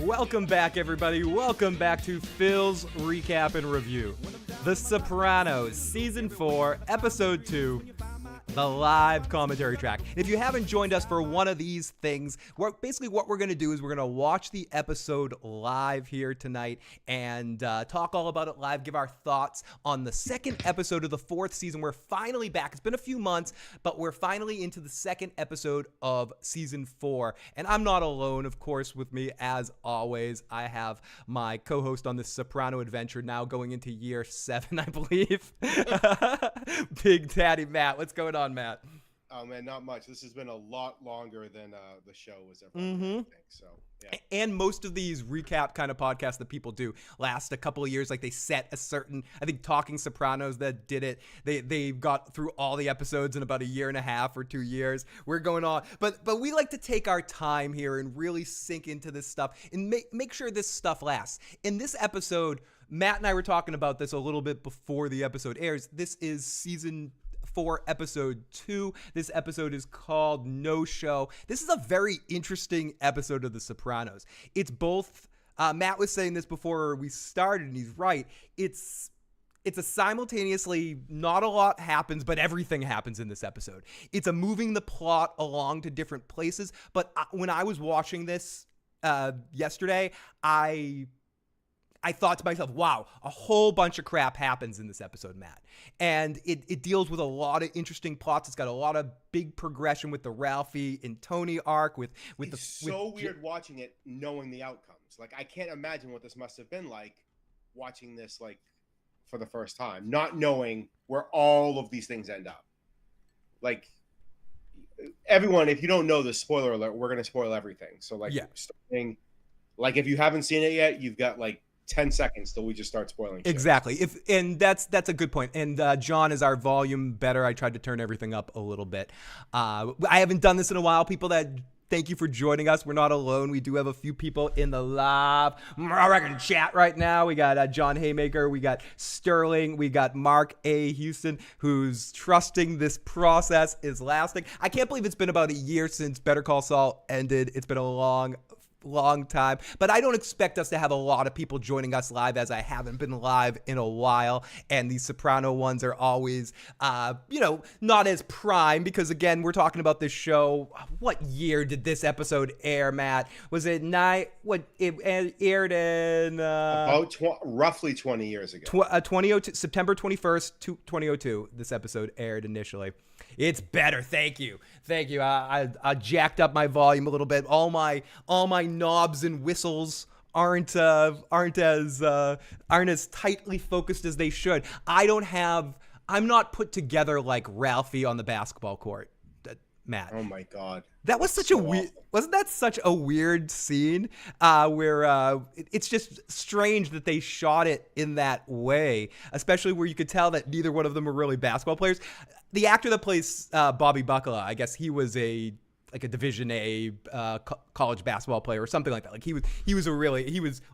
Welcome back, everybody. Welcome back to Phil's Recap and Review. The Sopranos, Season 4, Episode 2, the live commentary track. And if you haven't joined us for one of these things, basically what we're going to do is we're going to watch the episode live here tonight and talk all about it live, give our thoughts on the second episode of the fourth season. We're finally back. It's been a few months, but we're finally into the second episode of Season 4. And I'm not alone, of course. With me, as always, I have my co-host on this Soprano adventure, now going into year 7, I believe. Big Daddy Matt. What's going on, Matt? Oh man, not much. This has been a lot longer than the show was ever. I think, so yeah. And most of these recap kind of podcasts that people do last a couple of years. Like they set a certain, I think Talking Sopranos that did it, they got through all the episodes in about a year and a half or 2 years. We're going on, but we like to take our time here and really sink into this stuff and make sure this stuff lasts. In this episode, Matt and I were talking about this a little bit before the episode airs. This is Season 4, Episode 2. This episode is called No Show. This is a very interesting episode of The Sopranos. It's both, Matt was saying this before we started, and he's right. It's a simultaneously, not a lot happens, but everything happens in this episode. It's a moving the plot along to different places. But when I was watching this yesterday, I thought to myself, wow, a whole bunch of crap happens in this episode, Matt. And it deals with a lot of interesting plots. It's got a lot of big progression with the Ralphie and Tony arc. It's so weird watching it, knowing the outcomes. Like, I can't imagine what this must have been like watching this, like, for the first time, not knowing where all of these things end up. Like, everyone, if you don't know this, spoiler alert, we're going to spoil everything. So, like, starting, like, if you haven't seen it yet, you've got, like, 10 seconds till we just start spoiling shit. Exactly. And that's a good point. And John, is our volume better? I tried to turn everything up a little bit. I haven't done this in a while. People that thank you for joining us. We're not alone. We do have a few people in the live chat right now. We got John Haymaker. We got Sterling. We got Mark A. Houston, who's trusting this process is lasting. I can't believe it's been about a year since Better Call Saul ended. It's been a long time, but I don't expect us to have a lot of people joining us live, as I haven't been live in a while, and these Soprano ones are always not as prime, because again, we're talking about this show. What year did this episode air, Matt? Was it it aired in about roughly 20 years ago. 2002, September 21st, 2002. This episode aired initially. It's better. Thank you. I jacked up my volume a little bit. All my knobs and whistles aren't as tightly focused as they should. I'm not put together like Ralphie on the basketball court, Matt. Oh my God. That was such a weird, wasn't that such a weird scene where it's just strange that they shot it in that way, especially where you could tell that neither one of them were really basketball players. The actor that plays Bobby Buckla, I guess he was a Division A college basketball player or something like that. Like he was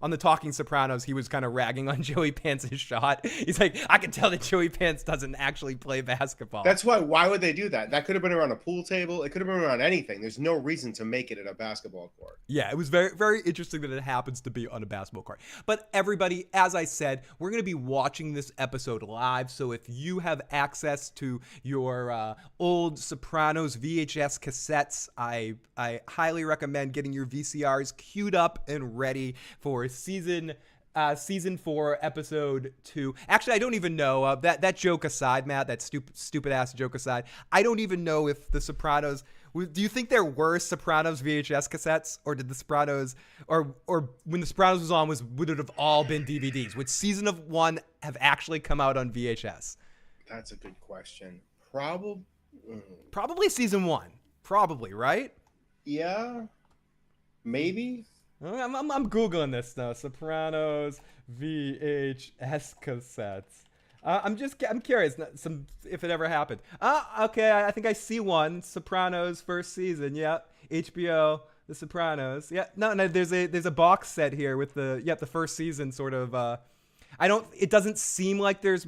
on the Talking Sopranos. He was kind of ragging on Joey Pants' shot. He's like, I can tell that Joey Pants doesn't actually play basketball. That's why would they do that? That could have been around a pool table. It could have been around anything. There's no reason to make it at a basketball court. Yeah, it was very, very interesting that it happens to be on a basketball court. But everybody, as I said, we're going to be watching this episode live. So if you have access to your old Sopranos VHS cassettes, I highly recommend getting your VCRs queued up and ready for season 4, episode 2. Actually, I don't even know that joke aside, Matt. That stupid ass joke aside, I don't even know if the Sopranos. Do you think there were Sopranos VHS cassettes, or did the Sopranos, or when the Sopranos was on, would it have all been DVDs? Would season 1 have actually come out on VHS? That's a good question. Probably season 1. Probably, right? Yeah, maybe. I'm Googling this now. Sopranos VHS cassettes. I'm curious if it ever happened. Okay, I think I see one. Sopranos first season. Yeah, HBO, The Sopranos. Yeah, no, there's a box set here with the first season sort of. It doesn't seem like there's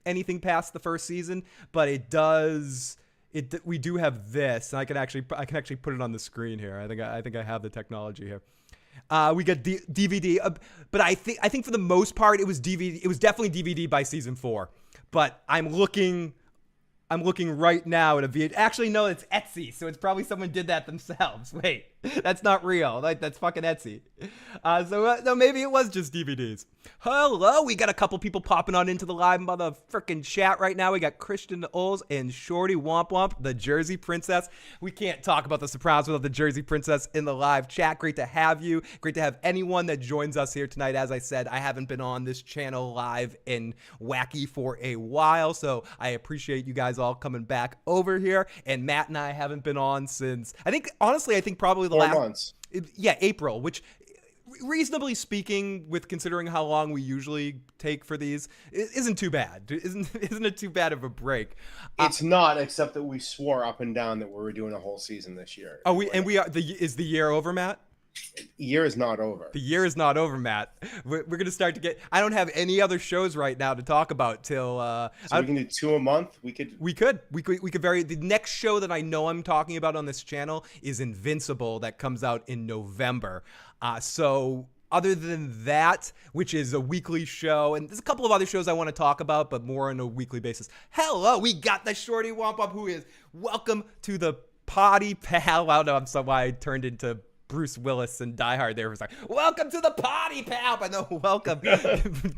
anything past the first season, but it does. We do have this, and I can actually put it on the screen here. I think I have the technology here. We got DVD, but I think for the most part it was DVD. It was definitely DVD by season 4. But I'm looking right now at a VHS. Actually, no, it's Etsy, so it's probably someone did that themselves. Wait, that's not real. That's fucking Etsy. So maybe it was just DVDs. Hello, we got a couple people popping on into the live motherfucking chat right now. We got Christian Oles and Shorty Womp Womp, the Jersey Princess. We can't talk about the Sopranos without the Jersey Princess in the live chat. Great to have you. Great to have anyone that joins us here tonight. As I said, I haven't been on this channel live and wacky for a while, so I appreciate you guys all coming back over here. And Matt and I haven't been on since, I think probably the 4 last months. Yeah, April, which reasonably speaking, with considering how long we usually take for these, isn't too bad. Isn't it too bad of a break? It's not, except that we swore up and down that we were doing a whole season this year. Oh, we are. Is the year over, Matt? The year is not over. The year is not over, Matt. We're gonna start to get. I don't have any other shows right now to talk about till. So we can do 2 a month. We could vary. The next show that I know I'm talking about on this channel is Invincible, that comes out in November. So other than that, which is a weekly show, and there's a couple of other shows I want to talk about, but more on a weekly basis. Hello, we got the Shorty Womp Up, who is welcome to the Potty Pal. I don't know. I'm so why I turned into Bruce Willis and Die Hard there was like, welcome to the Potty Pal, but no, welcome.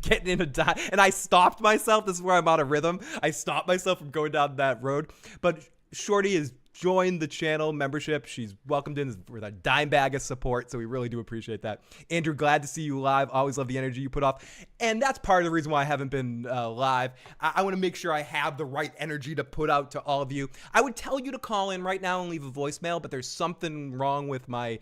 Getting in a die, and I stopped myself. This is where I'm out of rhythm. I stopped myself from going down that road. But Shorty is joined the channel membership. She's welcomed in with a dime bag of support, so we really do appreciate that. Andrew, glad to see you live. Always love the energy you put off, and that's part of the reason why I haven't been live. I want to make sure I have the right energy to put out to all of you. I would tell you to call in right now and leave a voicemail, but there's something wrong with my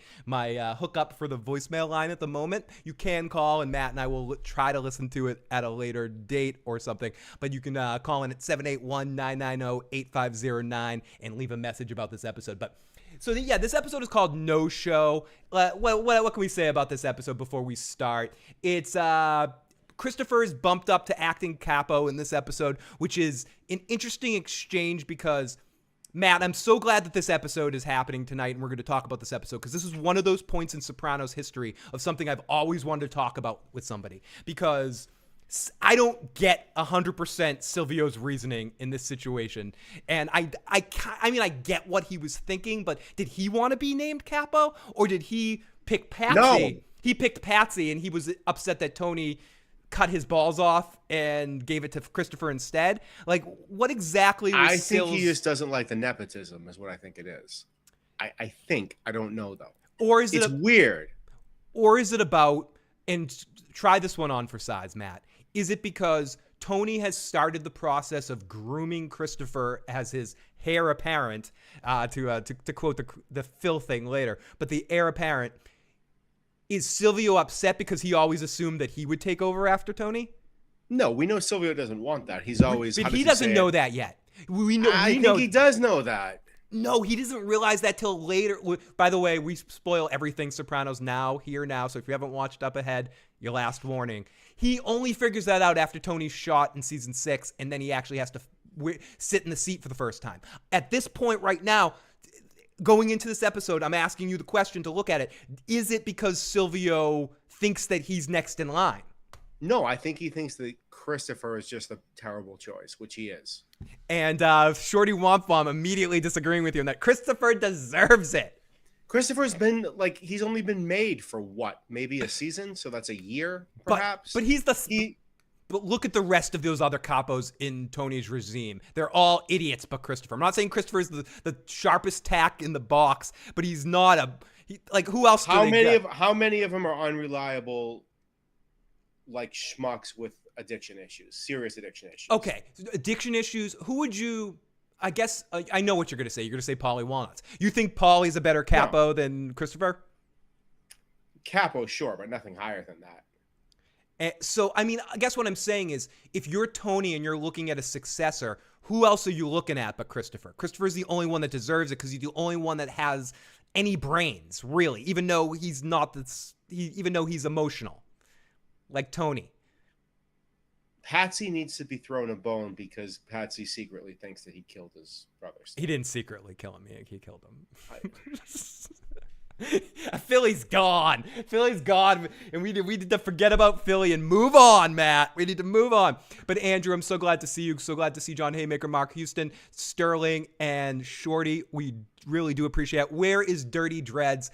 hookup for the voicemail line at the moment. You can call, and Matt and I will try to listen to it at a later date or something, but you can call in at 781-990-8509 and leave a message about this episode. But so yeah, this episode is called No Show. What can we say about this episode before we start? It's Christopher is bumped up to acting capo in this episode, which is an interesting exchange because, Matt, I'm so glad that this episode is happening tonight, and we're going to talk about this episode because this is one of those points in Sopranos history of something I've always wanted to talk about with somebody, because I don't get 100% Silvio's reasoning in this situation. And I mean, I get what he was thinking, but did he want to be named Capo, or did he pick Patsy? No. He picked Patsy, and he was upset that Tony cut his balls off and gave it to Christopher instead. Like, what exactly was I think he just doesn't like the nepotism is what I think it is. I think. I don't know, though. Or is it's weird. Or is it about, and try this one on for size, Matt. Is it because Tony has started the process of grooming Christopher as his heir apparent, to quote the Phil thing later, but the heir apparent? Is Silvio upset because he always assumed that he would take over after Tony? No, we know Silvio doesn't want that. He's always. But he doesn't know that yet. I think he does know that. No, he doesn't realize that till later. By the way, we spoil everything Sopranos now. So if you haven't watched Up Ahead, your last warning. He only figures that out after Tony's shot in season 6, and then he actually has to sit in the seat for the first time. At this point right now, going into this episode, I'm asking you the question to look at it. Is it because Silvio thinks that he's next in line? No, I think he thinks that Christopher is just a terrible choice, which he is. And Shorty Womp Womp immediately disagreeing with you on that. Christopher deserves it. Christopher's been he's only been made for what, maybe a season, so that's a year, perhaps. But but look at the rest of those other capos in Tony's regime. They're all idiots, but Christopher. I'm not saying Christopher is the sharpest tack in the box, but he's not who else? How many of them are unreliable, like schmucks with addiction issues, serious addiction issues? Okay, addiction issues. Who would you? I guess I know what you're going to say. You're going to say Paulie Walnuts. You think Paulie's a better capo than Christopher? Capo, sure, but nothing higher than that. So, I mean, I guess what I'm saying is, if you're Tony and you're looking at a successor, who else are you looking at but Christopher? Christopher's the only one that deserves it because he's the only one that has any brains, really, even though he's not even though he's emotional, like Tony. Patsy needs to be thrown a bone because Patsy secretly thinks that he killed his brothers. He didn't secretly kill him. He killed him. Philly's gone. Philly's gone, and we need to forget about Philly and move on, Matt. We need to move on. But Andrew, I'm so glad to see you. So glad to see John Haymaker, Mark Houston, Sterling, and Shorty. We really do appreciate it. Where is Dirty Dreads?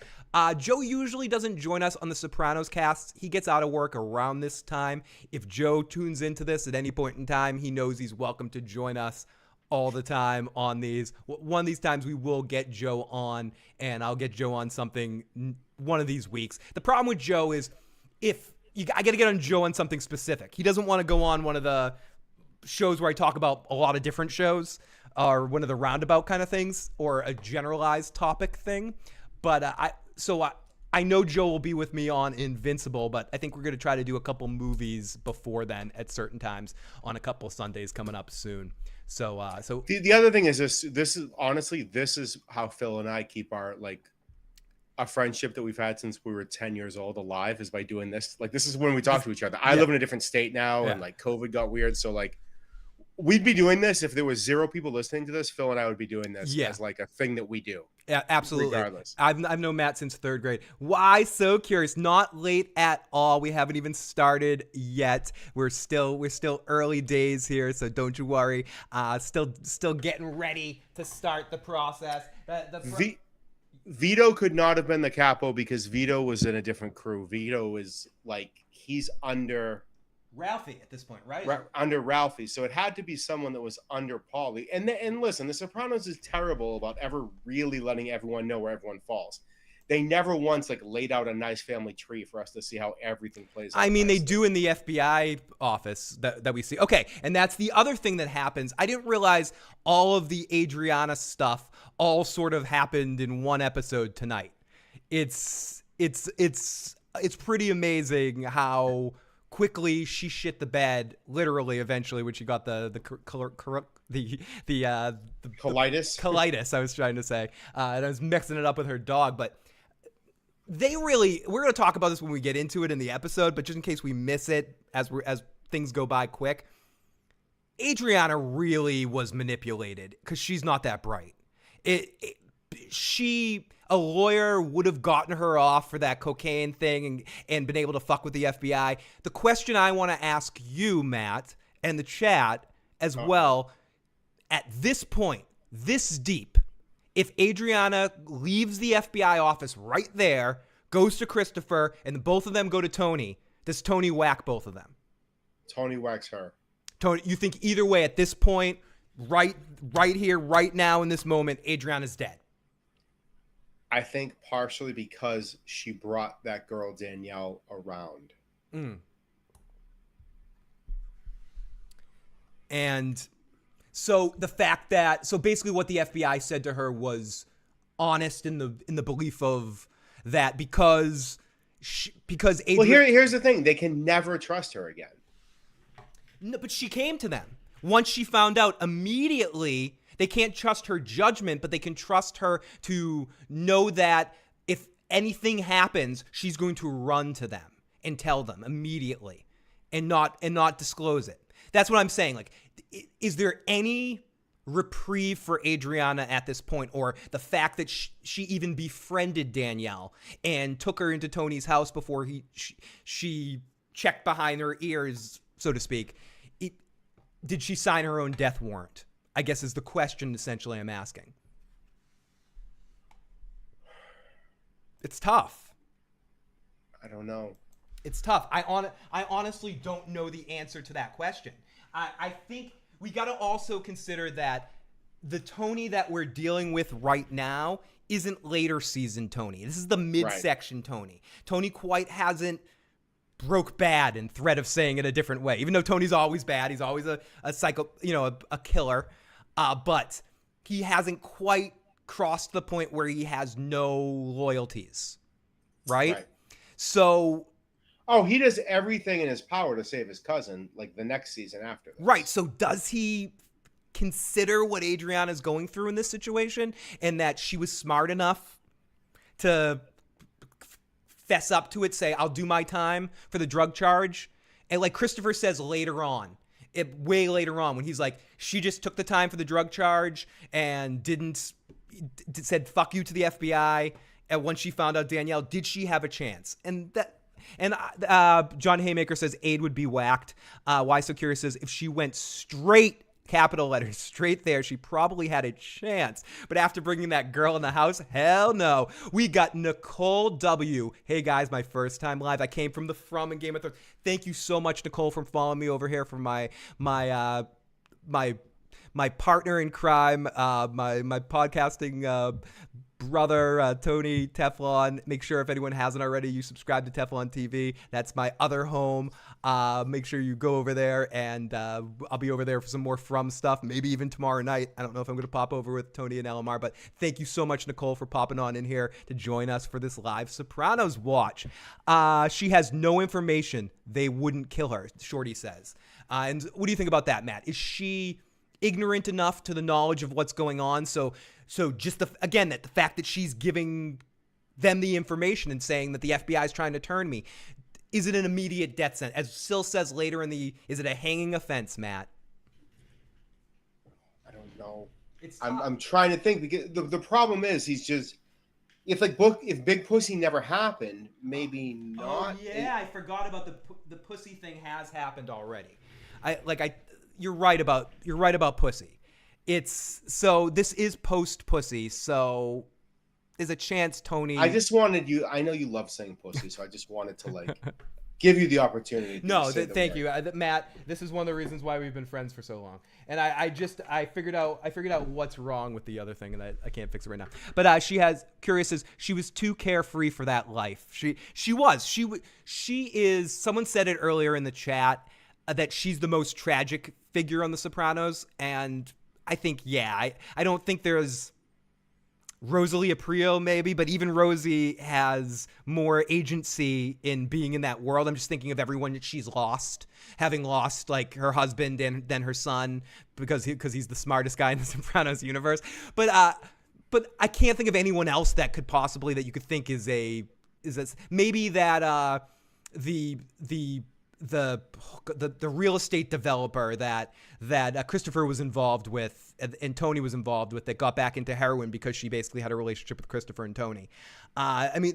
Joe usually doesn't join us on the Sopranos casts. He gets out of work around this time. If Joe tunes into this at any point in time, he knows he's welcome to join us all the time on these. One of these times we will get Joe on, and I'll get Joe on something one of these weeks. The problem with Joe is I got to get on Joe on something specific. He doesn't want to go on one of the shows where I talk about a lot of different shows or one of the roundabout kind of things or a generalized topic thing. But I know Joe will be with me on Invincible, but I think we're going to try to do a couple movies before then at certain times on a couple Sundays coming up soon. So the other thing is this is how Phil and I keep our a friendship that we've had since we were 10 years old alive, is by doing this. Like, this is when we talk to each other. I live in a different state now, and COVID got weird. So we'd be doing this if there was 0 people listening to this. Phil and I would be doing this as a thing that we do. Yeah, absolutely. Regardless. I've known Matt since 3rd grade. Why? So curious. Not late at all. We haven't even started yet. We're still early days here, so don't you worry. Still getting ready to start the process. Vito could not have been the capo because Vito was in a different crew. Vito is he's under Ralphie at this point, right? Under Ralphie. So it had to be someone that was under Paulie. And listen, The Sopranos is terrible about ever really letting everyone know where everyone falls. They never once laid out a nice family tree for us to see how everything plays out. I mean, they do in the FBI office that we see. Okay, and that's the other thing that happens. I didn't realize all of the Adriana stuff all sort of happened in one episode tonight. It's pretty amazing how quickly she shit the bed, literally, eventually, when she got the colitis, I was trying to say, and I was mixing it up with her dog. But we're going to talk about this when we get into it in the episode, but just in case we miss it as things go by quick, Adriana really was manipulated because she's not that bright. A lawyer would have gotten her off for that cocaine thing and been able to fuck with the FBI. The question I want to ask you, Matt, and the chat as well, at this point, this deep, if Adriana leaves the FBI office right there, goes to Christopher, and both of them go to Tony, does Tony whack both of them? Tony whacks her. Tony, you think either way at this point, right here, right now in this moment, Adriana's dead? I think partially because she brought that girl Danielle around. And so the fact that, basically what the FBI said to her was honest in the belief of that because here's the thing, they can never trust her again. No, but she came to them. Once she found out, immediately, they can't trust her judgment, but they can trust her to know that if anything happens, she's going to run to them and tell them immediately and not disclose it. That's what I'm saying. Is there any reprieve for Adriana at this point, or the fact that she even befriended Danielle and took her into Tony's house before she checked behind her ears, so to speak? Did she sign her own death warrant? I guess is the question essentially I'm asking. It's tough. I don't know. It's tough. I honestly don't know the answer to that question. I think we got to also consider that the Tony that we're dealing with right now isn't later season Tony. This is the midsection Tony. Tony quite hasn't broke bad in threat of saying it a different way. Even though Tony's always bad, he's always a psycho, a killer. But he hasn't quite crossed the point where he has no loyalties, right? So, he does everything in his power to save his cousin, the next season after this. Right. So does he consider what Adriana is going through in this situation, and that she was smart enough to fess up to it, say, I'll do my time for the drug charge? And like Christopher says later on, way later on, when he's like, she just took the time for the drug charge and said fuck you to the FBI And once she found out Danielle, did she have a chance? John Haymaker says Aid would be whacked. Why So Curious says if she went straight, capital letters, straight there, she probably had a chance. But after bringing that girl in the house, hell no. We got Nicole W. Hey guys, my first time live. I came from the From in Game of Thrones. Thank you so much, Nicole, for following me over here for my partner in crime, my podcasting brother, Tony Teflon. Make sure if anyone hasn't already, you subscribe to Teflon TV. That's my other home. Make sure you go over there, and I'll be over there for some more From stuff, maybe even tomorrow night. I don't know if I'm going to pop over with Tony and LMR, but thank you so much, Nicole, for popping on in here to join us for this live Sopranos watch. She has no information. They wouldn't kill her, Shorty says. And what do you think about that, Matt? Is she ignorant enough to the knowledge of what's going on? So just the fact that she's giving them the information and saying that the FBI is trying to turn me, is it an immediate death sentence? As Sil says later is it a hanging offense, Matt? I don't know. I'm trying to think, because the problem is he's just, if Big Pussy never happened, maybe not. Oh yeah, I forgot about the pussy thing has happened already. You're right about pussy. This is post pussy, so there's a chance Tony. I know you love saying pussy, so I just wanted to give you the opportunity. Thank you, Matt. This is one of the reasons why we've been friends for so long. And I figured out what's wrong with the other thing, and I can't fix it right now. But Curious says she was too carefree for that life. She is. Someone said it earlier in the chat that she's the most tragic figure on The Sopranos, and I think, I don't think there's Rosalie Aprio maybe, but even Rosie has more agency in being in that world. I'm just thinking of everyone that she's lost, having lost like her husband and then her son because he's the smartest guy in the Sopranos universe. But I can't think of anyone else that could possibly, that you could think is maybe that the real estate developer that Christopher was involved with and Tony was involved with, that got back into heroin because she basically had a relationship with Christopher and Tony.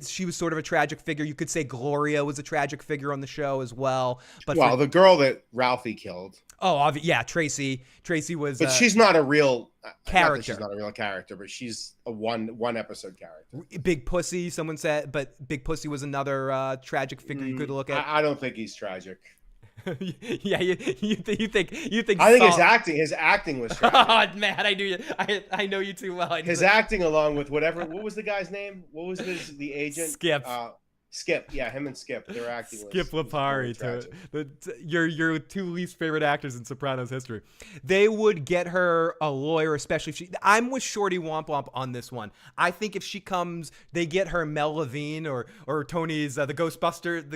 She was sort of a tragic figure. You could say Gloria was a tragic figure on the show as well. But the girl that Ralphie killed. Oh, yeah, Tracy. Tracy was. But she's not a real character. She's not a real character, but she's a one episode character. Big Pussy, someone said, but Big Pussy was another tragic figure you could look at. I don't think he's tragic. Yeah, you think. I think his acting was tragic. Oh man, I know you too well. His acting, along with what was the guy's name? What was the agent? Skip. Skip, yeah, him and Skip, their acting. Skip Lipari, your two least favorite actors in Sopranos history. They would get her a lawyer, especially if she. I'm with Shorty Womp Womp on this one. I think if she comes, they get her Mel Levine or Tony's the Ghostbuster,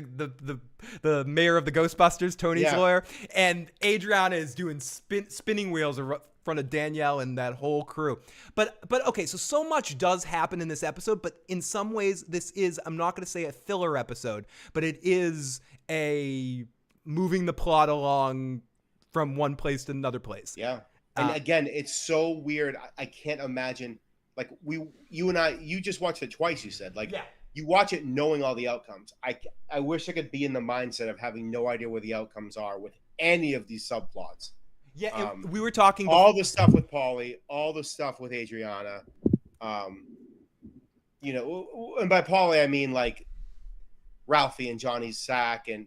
the mayor of the Ghostbusters, Tony's lawyer, and Adriana is doing spinning wheels in front of Danielle and that whole crew. But okay, so much does happen in this episode, but in some ways this is, I'm not going to say a filler episode, but it is a moving the plot along from one place to another place. Yeah. And again, it's so weird. I can't imagine, like you and I, you just watched it twice, you said. You watch it knowing all the outcomes. I wish I could be in the mindset of having no idea where the outcomes are with any of these subplots. Yeah, we were talking all the stuff with Paulie, all the stuff with Adriana, and by Paulie I mean like Ralphie and Johnny's sack and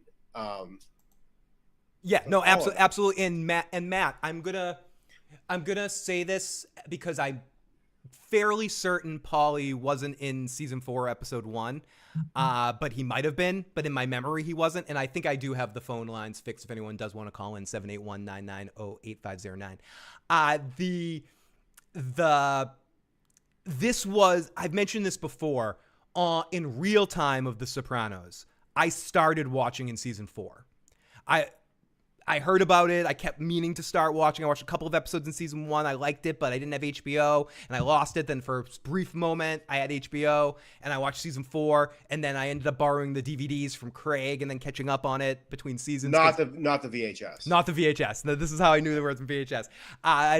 absolutely. And Matt, I'm gonna say this because I'm fairly certain Paulie wasn't in season 4, episode 1. But he might have been, but in my memory he wasn't. And I think I do have the phone lines fixed if anyone does want to call in, 781-990-8509. I've mentioned this before, in real time of The Sopranos. I started watching in season 4. I heard about it. I kept meaning to start watching. I watched a couple of episodes in season 1. I liked it, but I didn't have HBO, and I lost it. Then for a brief moment, I had HBO, and I watched season 4, and then I ended up borrowing the DVDs from Craig and then catching up on it between seasons. Not the VHS. Not the VHS. This is how I knew there was a VHS. I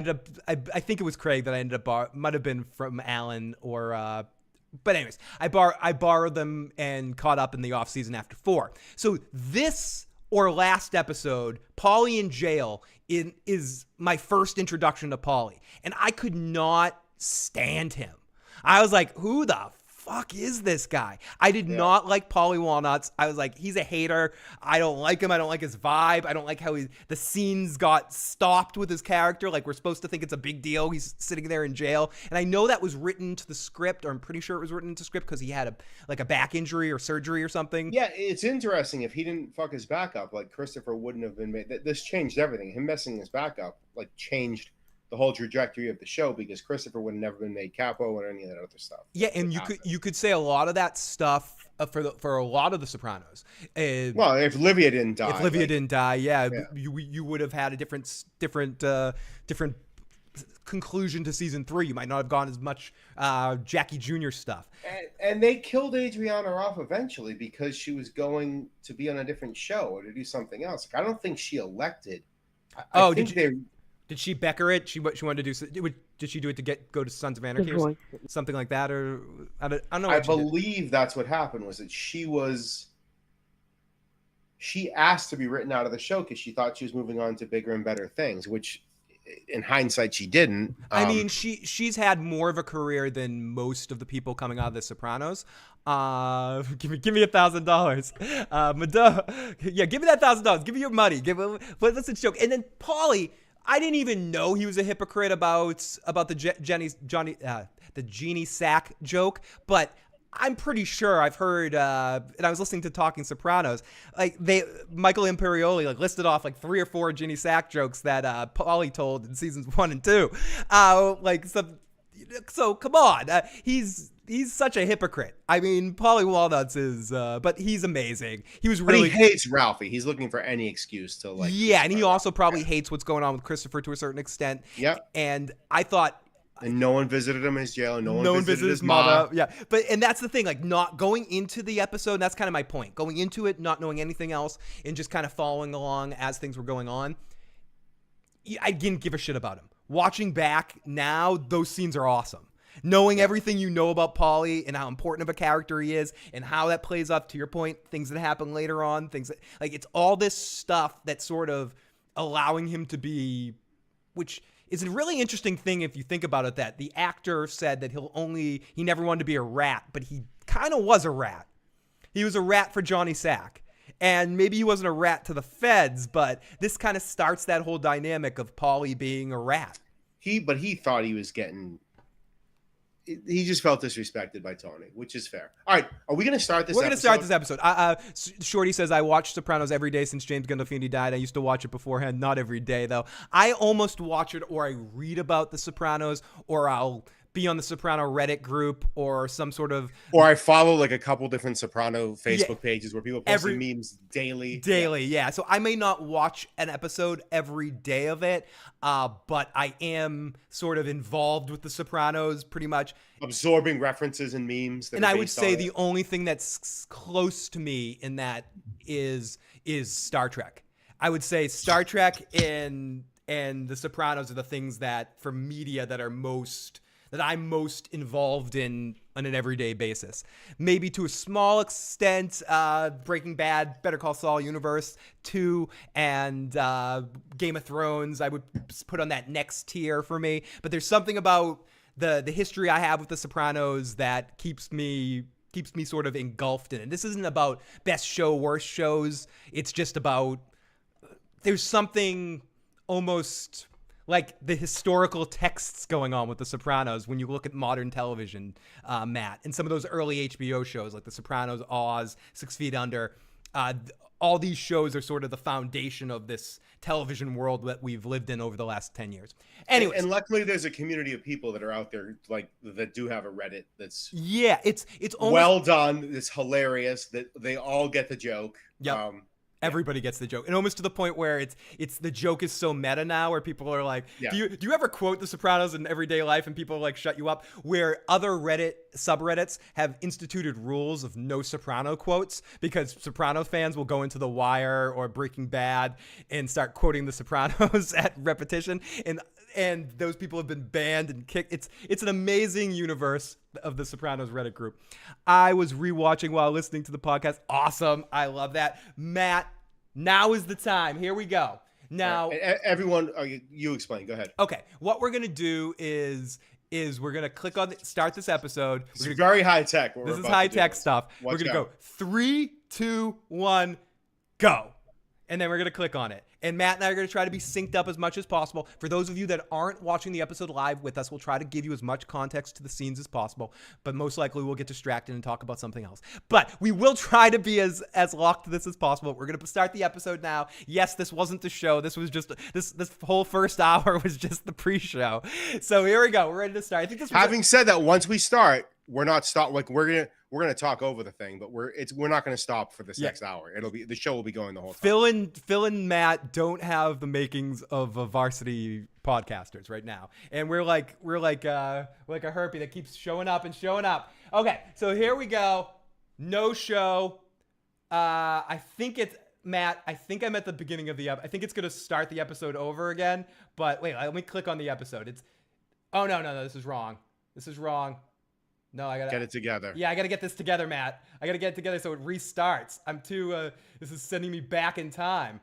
think it was Craig that I ended up might have been from Alan or But anyways, I borrowed them and caught up in the off season after 4. So this or last episode, Paulie in jail is my first introduction to Paulie, and I could not stand him. I was like, who the fuck is this guy? I did not like Paulie Walnuts. I was like, he's a hater. I don't like him. I don't like his vibe. I don't like how the scenes got stopped with his character. Like, we're supposed to think it's a big deal. He's sitting there in jail. And I know that was written to the script, or I'm pretty sure it was written into script because he had a back injury or surgery or something. Yeah, it's interesting. If he didn't fuck his back up, like, Christopher wouldn't have been made. This changed everything. Him messing his back up, like, changed the whole trajectory of the show, because Christopher would have never been made capo or any of that other stuff. Yeah, and you could say a lot of that stuff for a lot of the Sopranos. Well, if Livia didn't die, you would have had a different conclusion to season 3. You might not have gone as much Jackie Jr. stuff. And they killed Adriana off eventually because she was going to be on a different show or to do something else. Like, I don't think she elected. Did she Becker it? She wanted to do. Did she do it to go to Sons of Anarchy or something like that? Or I don't know. I believe that's what happened. Was that she asked to be written out of the show because she thought she was moving on to bigger and better things, which, in hindsight, she didn't. I mean, she's had more of a career than most of the people coming out of The Sopranos. Give me $1,000. Meadow, yeah, give me that $1,000. Give me your money. But that's a joke. And then Paulie, I didn't even know he was a hypocrite about the Jeannie Sack joke, but I'm pretty sure I've heard, and I was listening to Talking Sopranos, like Michael Imperioli listed off 3 or 4 Jeannie Sack jokes that Paulie told in seasons 1 and 2. So come on, he's such a hypocrite. I mean, Paulie Walnuts is, but he's amazing. He hates Ralphie. He's looking for any excuse to Yeah, and he also probably hates what's going on with Christopher to a certain extent. Yep. And I thought. And no one visited him in his jail. No one visited his mother. Yeah, and that's the thing. Not going into the episode. And that's kind of my point. Going into it, not knowing anything else, and just kind of following along as things were going on. I didn't give a shit about him. Watching back now, those scenes are awesome. Knowing everything you know about Paulie and how important of a character he is and how that plays up, to your point, things that happen later on, things that, it's all this stuff that's sort of allowing him to be, which is a really interesting thing if you think about it, that the actor said that he never wanted to be a rat, but he kind of was a rat. He was a rat for Johnny Sack. And maybe he wasn't a rat to the feds, but this kind of starts that whole dynamic of Paulie being a rat. But he thought he was getting... He just felt disrespected by Tony, which is fair. All right, are we going to start this episode? We're going to start this episode. Shorty says, I watched Sopranos every day since James Gandolfini died. I used to watch it beforehand. Not every day, though. I almost watch it, or I read about The Sopranos, or I'll be on the Soprano Reddit group, or some sort of... Or I follow a couple different Soprano Facebook pages where people post memes daily. Yeah. So I may not watch an episode every day of it, but I am sort of involved with the Sopranos pretty much. Absorbing references and memes. And I would say the only thing that's close to me in that is Star Trek. I would say Star Trek and the Sopranos are the things that, for media, that I'm most involved in on an everyday basis. Maybe to a small extent, Breaking Bad, Better Call Saul universe 2, and Game of Thrones I would put on that next tier for me. But there's something about the history I have with The Sopranos that keeps me sort of engulfed in it. This isn't about best show, worst shows. It's just about, there's something almost like the historical texts going on with The Sopranos when you look at modern television, Matt, and some of those early HBO shows like The Sopranos, Oz, 6 Feet Under. All these shows are sort of the foundation of this television world that we've lived in over the last 10 years. Anyways. And luckily there's a community of people that are out there that do have a Reddit that's it's almost, well done. It's hilarious that they all get the joke. Yep. Everybody gets the joke, and almost to the point where it's the joke is so meta now, where people are like, do you ever quote The Sopranos in everyday life, and people shut you up? Where other Reddit subreddits have instituted rules of no Soprano quotes, because Soprano fans will go into The Wire or Breaking Bad and start quoting The Sopranos at repetition. And and those people have been banned and kicked. It's an amazing universe of the Sopranos Reddit group. I was rewatching while listening to the podcast. Awesome. I love that. Matt, now is the time. Here we go. Now, everyone, you explain. Go ahead. Okay. What we're going to do is we're going to click on start this episode. It's very high tech. This is high tech stuff. We're going to go 3, 2, 1, go. And then we're going to click on it. And Matt and I are going to try to be synced up as much as possible. For those of you that aren't watching the episode live with us, we'll try to give you as much context to the scenes as possible. But most likely we'll get distracted and talk about something else. But we will try to be as locked to this as possible. We're going to start the episode now. Yes, this wasn't the show. This was just this whole first hour was just the pre-show. So here we go. We're ready to start. I think this. Having said that, once we start, we're not stop. Like we're gonna talk over the thing, but we're not gonna stop for this next hour. The show will be going the whole time. Phil and Matt don't have the makings of a varsity podcasters right now, and we're like a herpy that keeps showing up and showing up. Okay, so here we go. No show. I think it's Matt. I think I'm at the beginning of the I think it's gonna start the episode over again. But wait, let me click on the episode. It's no. This is wrong. No, I gotta get it together. Yeah, I gotta get this together, Matt. I gotta get it together so it restarts. I'm too. This is sending me back in time.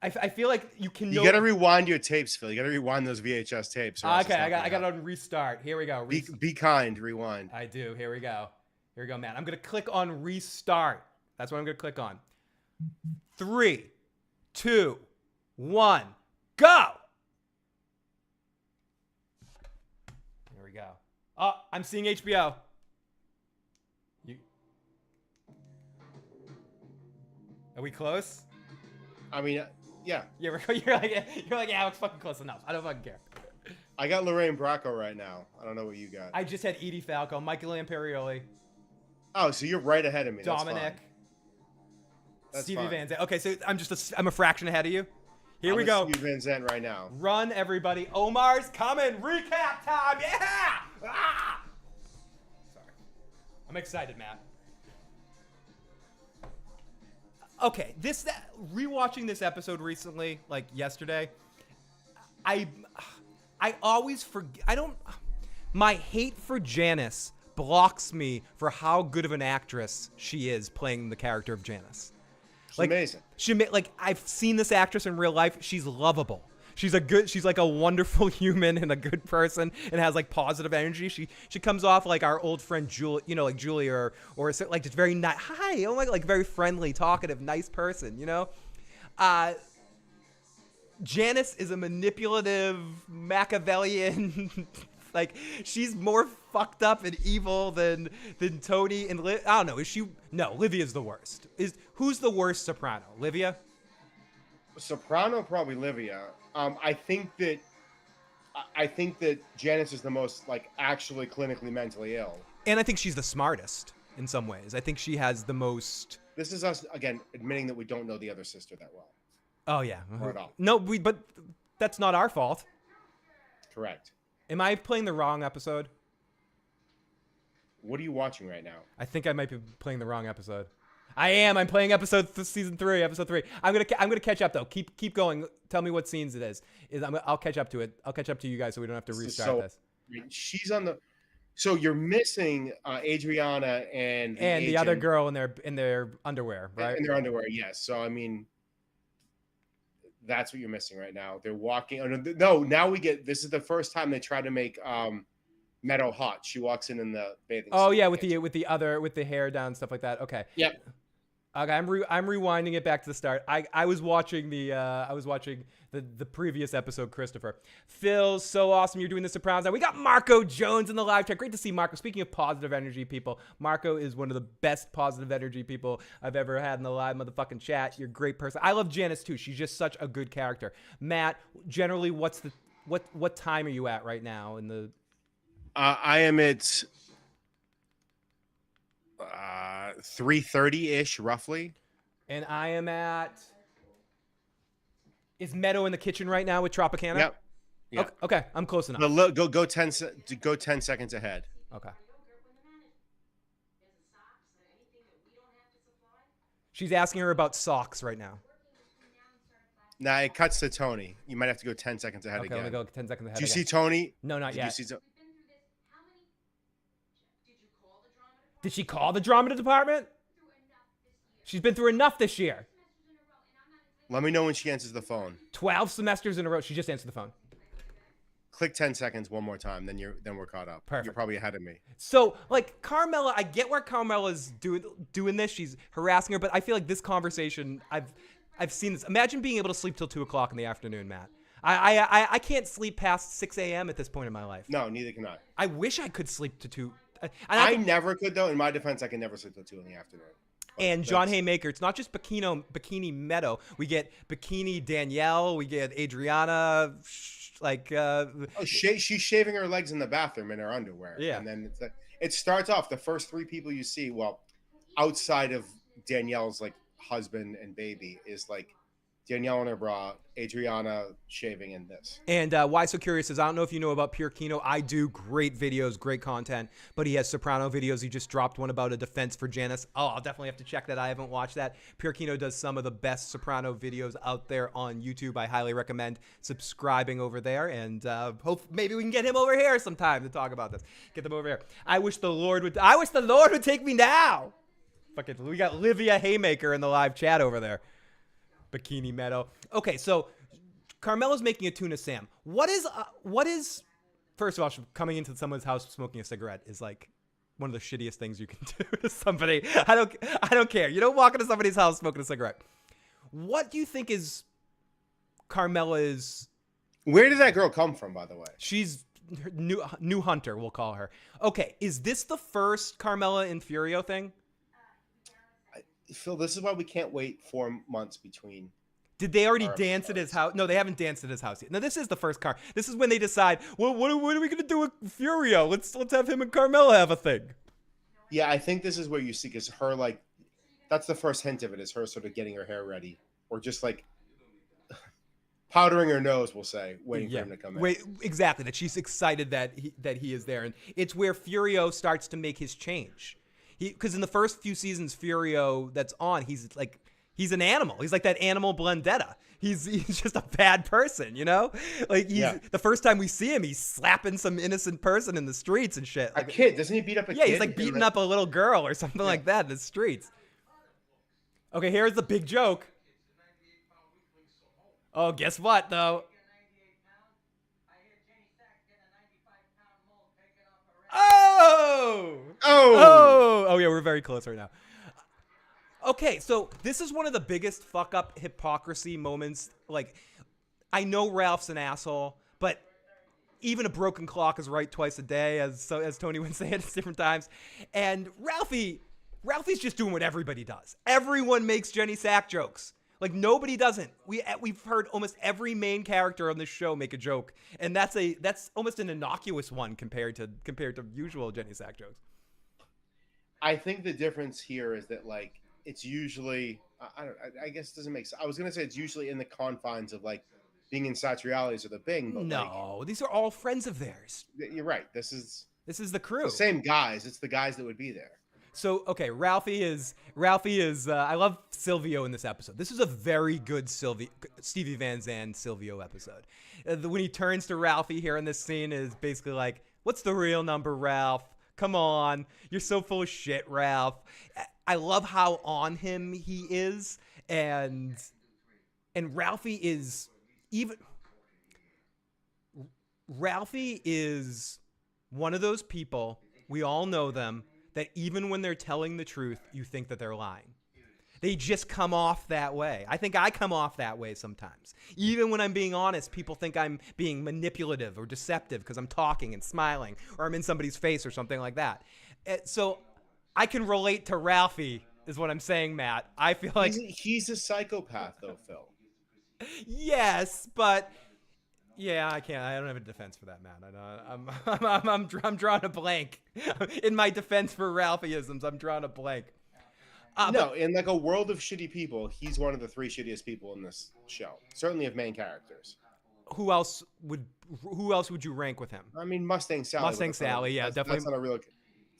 I feel like you can. You gotta rewind your tapes, Phil. You gotta rewind those VHS tapes. Okay, I got on restart. Here we go. Be kind. Rewind. I do. Here we go, Matt. I'm gonna click on restart. That's what I'm gonna click on. 3, 2, 1, go. Here we go. Oh, I'm seeing HBO. Are we close? I mean, yeah. Yeah, you're like, yeah, it's fucking close enough. I don't fucking care. I got Lorraine Bracco right now. I don't know what you got. I just had Edie Falco, Michael Imperioli. Oh, so you're right ahead of me. Dominic. That's Stevie fine. Van Zandt. Okay, so I'm a fraction ahead of you. Here we go. Stevie Van Zandt right now. Run, everybody. Omar's coming. Recap time. Yeah. Ah! Sorry. I'm excited, Matt. Okay, rewatching this episode recently, like yesterday, I always forget. My hate for Janice blocks me for how good of an actress she is playing the character of Janice. It's amazing. I've seen this actress in real life. She's lovable. She's like a wonderful human and a good person and has like positive energy. She comes off like our old friend Julie, like Julie or like just very nice. Hi, oh my God, like very friendly, talkative, nice person, Janice is a manipulative Machiavellian. Like she's more fucked up and evil than Tony and I don't know. Is she? No, Livia's the worst. Who's the worst Soprano? Livia? Soprano, probably Livia. I think that Janice is the most like actually clinically mentally ill. And I think she's the smartest in some ways. I think she has the most. This is us again admitting that we don't know the other sister that well. Oh yeah. Or at all. No, but that's not our fault. Correct. Am I playing the wrong episode? What are you watching right now? I think I might be playing the wrong episode. I am. I'm playing season 3, episode 3. I'm gonna catch up though. Keep going. Tell me what scenes it is. I'll catch up to it. I'll catch up to you guys so we don't have to restart this. She's on the. So you're missing Adriana and the other girl in their underwear, right? In their underwear, yes. So I mean, that's what you're missing right now. They're walking. Oh, no, now we get. This is the first time they try to make Meadow hot. She walks in the bathing. Oh yeah, with the hair down, stuff like that. Okay. Yep. Okay, I'm rewinding it back to the start. I was watching the previous episode, Christopher. Phil, so awesome you're doing the Sopranos now. We got Marco Jones in the live chat. Great to see Marco. Speaking of positive energy people, Marco is one of the best positive energy people I've ever had in the live motherfucking chat. You're a great person. I love Janice too. She's just such a good character. Matt, generally what time are you at right now in the I am at 3:30-ish, roughly. And I am at... Is Meadow in the kitchen right now with Tropicana? Yep. Okay, I'm close enough. Go 10 seconds ahead. Okay. She's asking her about socks right now. Now it cuts to Tony. You might have to go 10 seconds ahead Okay, again. let me go 10 seconds ahead Do you again. see Tony? No, not Did yet. you see Did she call the drama department? She's been through enough this year. Let me know when she answers the phone. 12 semesters in a row. She just answered the phone. Click 10 seconds one more time, then we're caught up. Perfect. You're probably ahead of me. So, like, Carmella, I get where Carmella's doing this. She's harassing her, but I feel like this conversation, I've seen this. Imagine being able to sleep till 2 o'clock in the afternoon, Matt. I can't sleep past 6 a.m. at this point in my life. No, neither can I. I wish I could sleep to 2. I never could, though. In my defense, I can never sleep till 2 in the afternoon. And John Haymaker, it's not just Bikini Meadow. We get Bikini Danielle. We get Adriana. She's shaving her legs in the bathroom in her underwear. Yeah. And then it starts off, the first 3 people you see, well, outside of Danielle's, like, husband and baby, is, like, Danielle in her bra, Adriana shaving, and this. And Why So Curious says, I don't know if you know about Pure Kino. I do. Great videos, great content. But he has Soprano videos. He just dropped one about a defense for Janice. Oh, I'll definitely have to check that. I haven't watched that. Pure Kino does some of the best Soprano videos out there on YouTube. I highly recommend subscribing over there. And hope maybe we can get him over here sometime to talk about this. Get them over here. I wish the Lord would take me now. Fucking, we got Livia Haymaker in the live chat over there. Bikini Meadow. Okay, so Carmela's making a tuna Sam. What is first of all, coming into someone's house smoking a cigarette is like one of the shittiest things you can do to somebody. I don't care. You don't walk into somebody's house smoking a cigarette. What do you think is Carmela's? Where did that girl come from, by the way? She's new hunter, we'll call her. Okay, is this the first Carmella and Furio thing? Phil, this is why we can't wait 4 months between. Did they already dance at his house? No, they haven't danced at his house yet. No, this is the first car. This is when they decide, well, what are we going to do with Furio? Let's have him and Carmella have a thing. Yeah, I think this is where you see, because her, like, that's the first hint of it, is her sort of getting her hair ready. Or just, like, powdering her nose, we'll say, waiting for him to come in. Wait, exactly, that she's excited that he is there. And it's where Furio starts to make his change. Because in the first few seasons, Furio that's on, he's an animal. He's like that animal Blendetta. He's just a bad person, you know? Like the first time we see him, he's slapping some innocent person in the streets and shit. Like, a kid, doesn't he beat up a kid? Yeah, he's like beating up a little girl or something like that in the streets. Okay, here's the big joke. Oh, guess what though? Oh, yeah, we're very close right now. Okay, so this is one of the biggest fuck up hypocrisy moments. Like, I know Ralph's an asshole, but even a broken clock is right twice a day, as Tony would say at different times. And Ralphie's just doing what everybody does. Everyone makes Jenny Sack jokes. Like, nobody doesn't. We've heard almost every main character on this show make a joke, and that's almost an innocuous one compared to usual Jenny Sack jokes. I think the difference here is that, like, it's usually I guess it doesn't make sense. I was gonna say it's usually in the confines of, like, being in Satriali's or the Bing, but no, like, these are all friends of theirs. You're right. This is the crew. The same guys. It's the guys that would be there. So, okay, Ralphie is I love Silvio in this episode. This is a very good Stevie Van Zandt Silvio episode. When he turns to Ralphie here in this scene is basically like, what's the real number, Ralph? Come on. You're so full of shit, Ralph. I love how on him he is. And Ralphie is one of those people, we all know them, that even when they're telling the truth, you think that they're lying. They just come off that way. I think I come off that way sometimes. Even when I'm being honest, people think I'm being manipulative or deceptive because I'm talking and smiling, or I'm in somebody's face or something like that. So I can relate to Ralphie, is what I'm saying, Matt. I feel like he's a psychopath, though, Phil. Yes, but yeah, I can't. I don't have a defense for that, Matt. I'm drawing a blank. In my defense for Ralphieisms, I'm drawing a blank. In like a world of shitty people, he's one of the 3 shittiest people in this show. Certainly of main characters. Who else would you rank with him? I mean, Mustang Sally. Mustang Sally, yeah, definitely. That's not a real.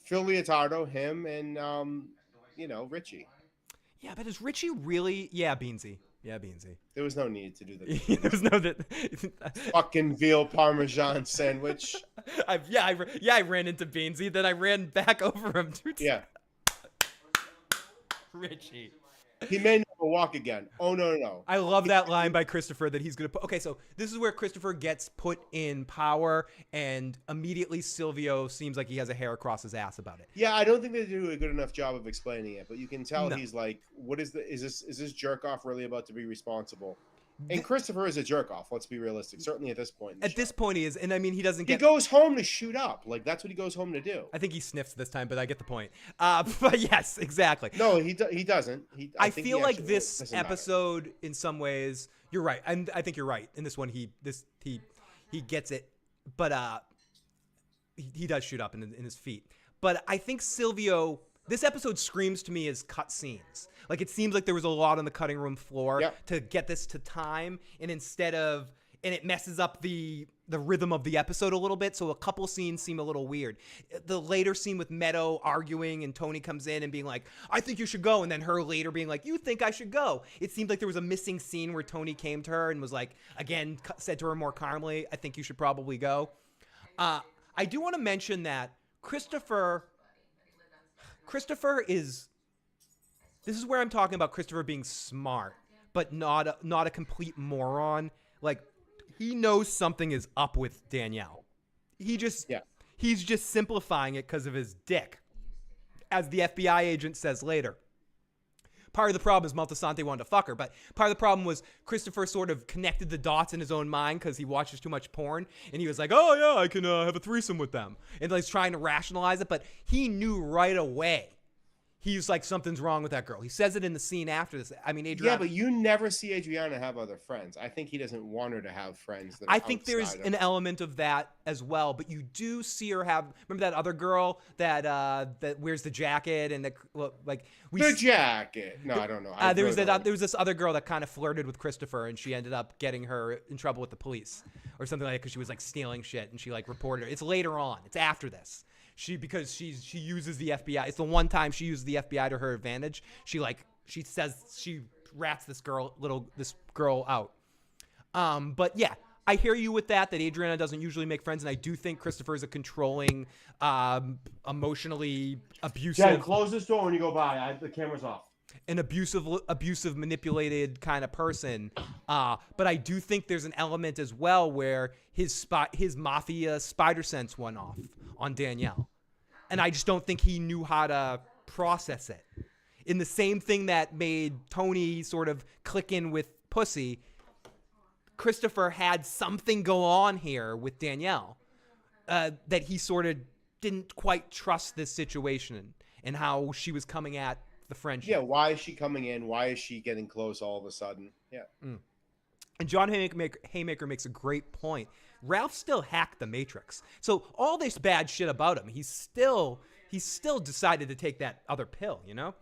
Phil Leotardo, him, and Richie. Yeah, but is Richie really? Yeah, Beansy. Yeah, Beansy. There was no need to do that. There was no that. Fucking veal parmesan sandwich. I ran into Beansy, then I ran back over him. Dude. Yeah. Richie. He may never walk again. Oh, no. I love that line by Christopher that he's going to put. Okay, so this is where Christopher gets put in power, and immediately Silvio seems like he has a hair across his ass about it. Yeah, I don't think they do a good enough job of explaining it, but you can tell he's like, what is this jerk off really about to be responsible? And Christopher is a jerk off. Let's be realistic. Certainly at this point. At this point, he is, and I mean, he doesn't get. He goes home to shoot up. Like that's what he goes home to do. I think he sniffs this time, but I get the point. But yes, exactly. No, he doesn't. I feel like this episode, in some ways, you're right, and I think you're right. In this one, he gets it, but he does shoot up in his feet. But I think Silvio. This episode screams to me as cut scenes. Like it seems like there was a lot on the cutting room floor to get this to time, and it messes up the rhythm of the episode a little bit. So a couple scenes seem a little weird. The later scene with Meadow arguing and Tony comes in and being like, "I think you should go," and then her later being like, "You think I should go?" It seemed like there was a missing scene where Tony came to her and was like, again, said to her more calmly, "I think you should probably go." I do want to mention that Christopher is. This is where I'm talking about Christopher being smart, but not a complete moron. Like he knows something is up with Danielle. He's just simplifying it because of his dick, as the FBI agent says later. Part of the problem is Moltisanti wanted to fuck her, but part of the problem was Christopher sort of connected the dots in his own mind because he watches too much porn, and he was like, "Oh yeah, I can have a threesome with them," and he's trying to rationalize it, but he knew right away. He's like, something's wrong with that girl. He says it in the scene after this. I mean, Adriana. Yeah, but you never see Adriana have other friends. I think he doesn't want her to have friends. That I think there's an element of that as well. But you do see her have. Remember that other girl that wears the jacket and the jacket. No, I don't know. There was this other girl that kind of flirted with Christopher, and she ended up getting her in trouble with the police or something like that because she was like stealing shit, and she like reported her. It's later on. It's after this. Because she uses the FBI. It's the one time she uses the FBI to her advantage. She says she rats this girl out. But yeah, I hear you with that Adriana doesn't usually make friends, and I do think Christopher is a controlling, emotionally abusive. Jen, close this door when you go by. The camera's off. An abusive, manipulated kind of person. But I do think there's an element as well where his mafia spider sense went off on Danielle. And I just don't think he knew how to process it. In the same thing that made Tony sort of click in with Pussy, Christopher had something go on here with Danielle that he sort of didn't quite trust this situation and how she was coming at the friendship. Yeah, why is she coming in? Why is she getting close all of a sudden? Yeah. And John Haymaker makes a great point. Ralph still hacked the Matrix. So all this bad shit about him, he's still decided to take that other pill, you know?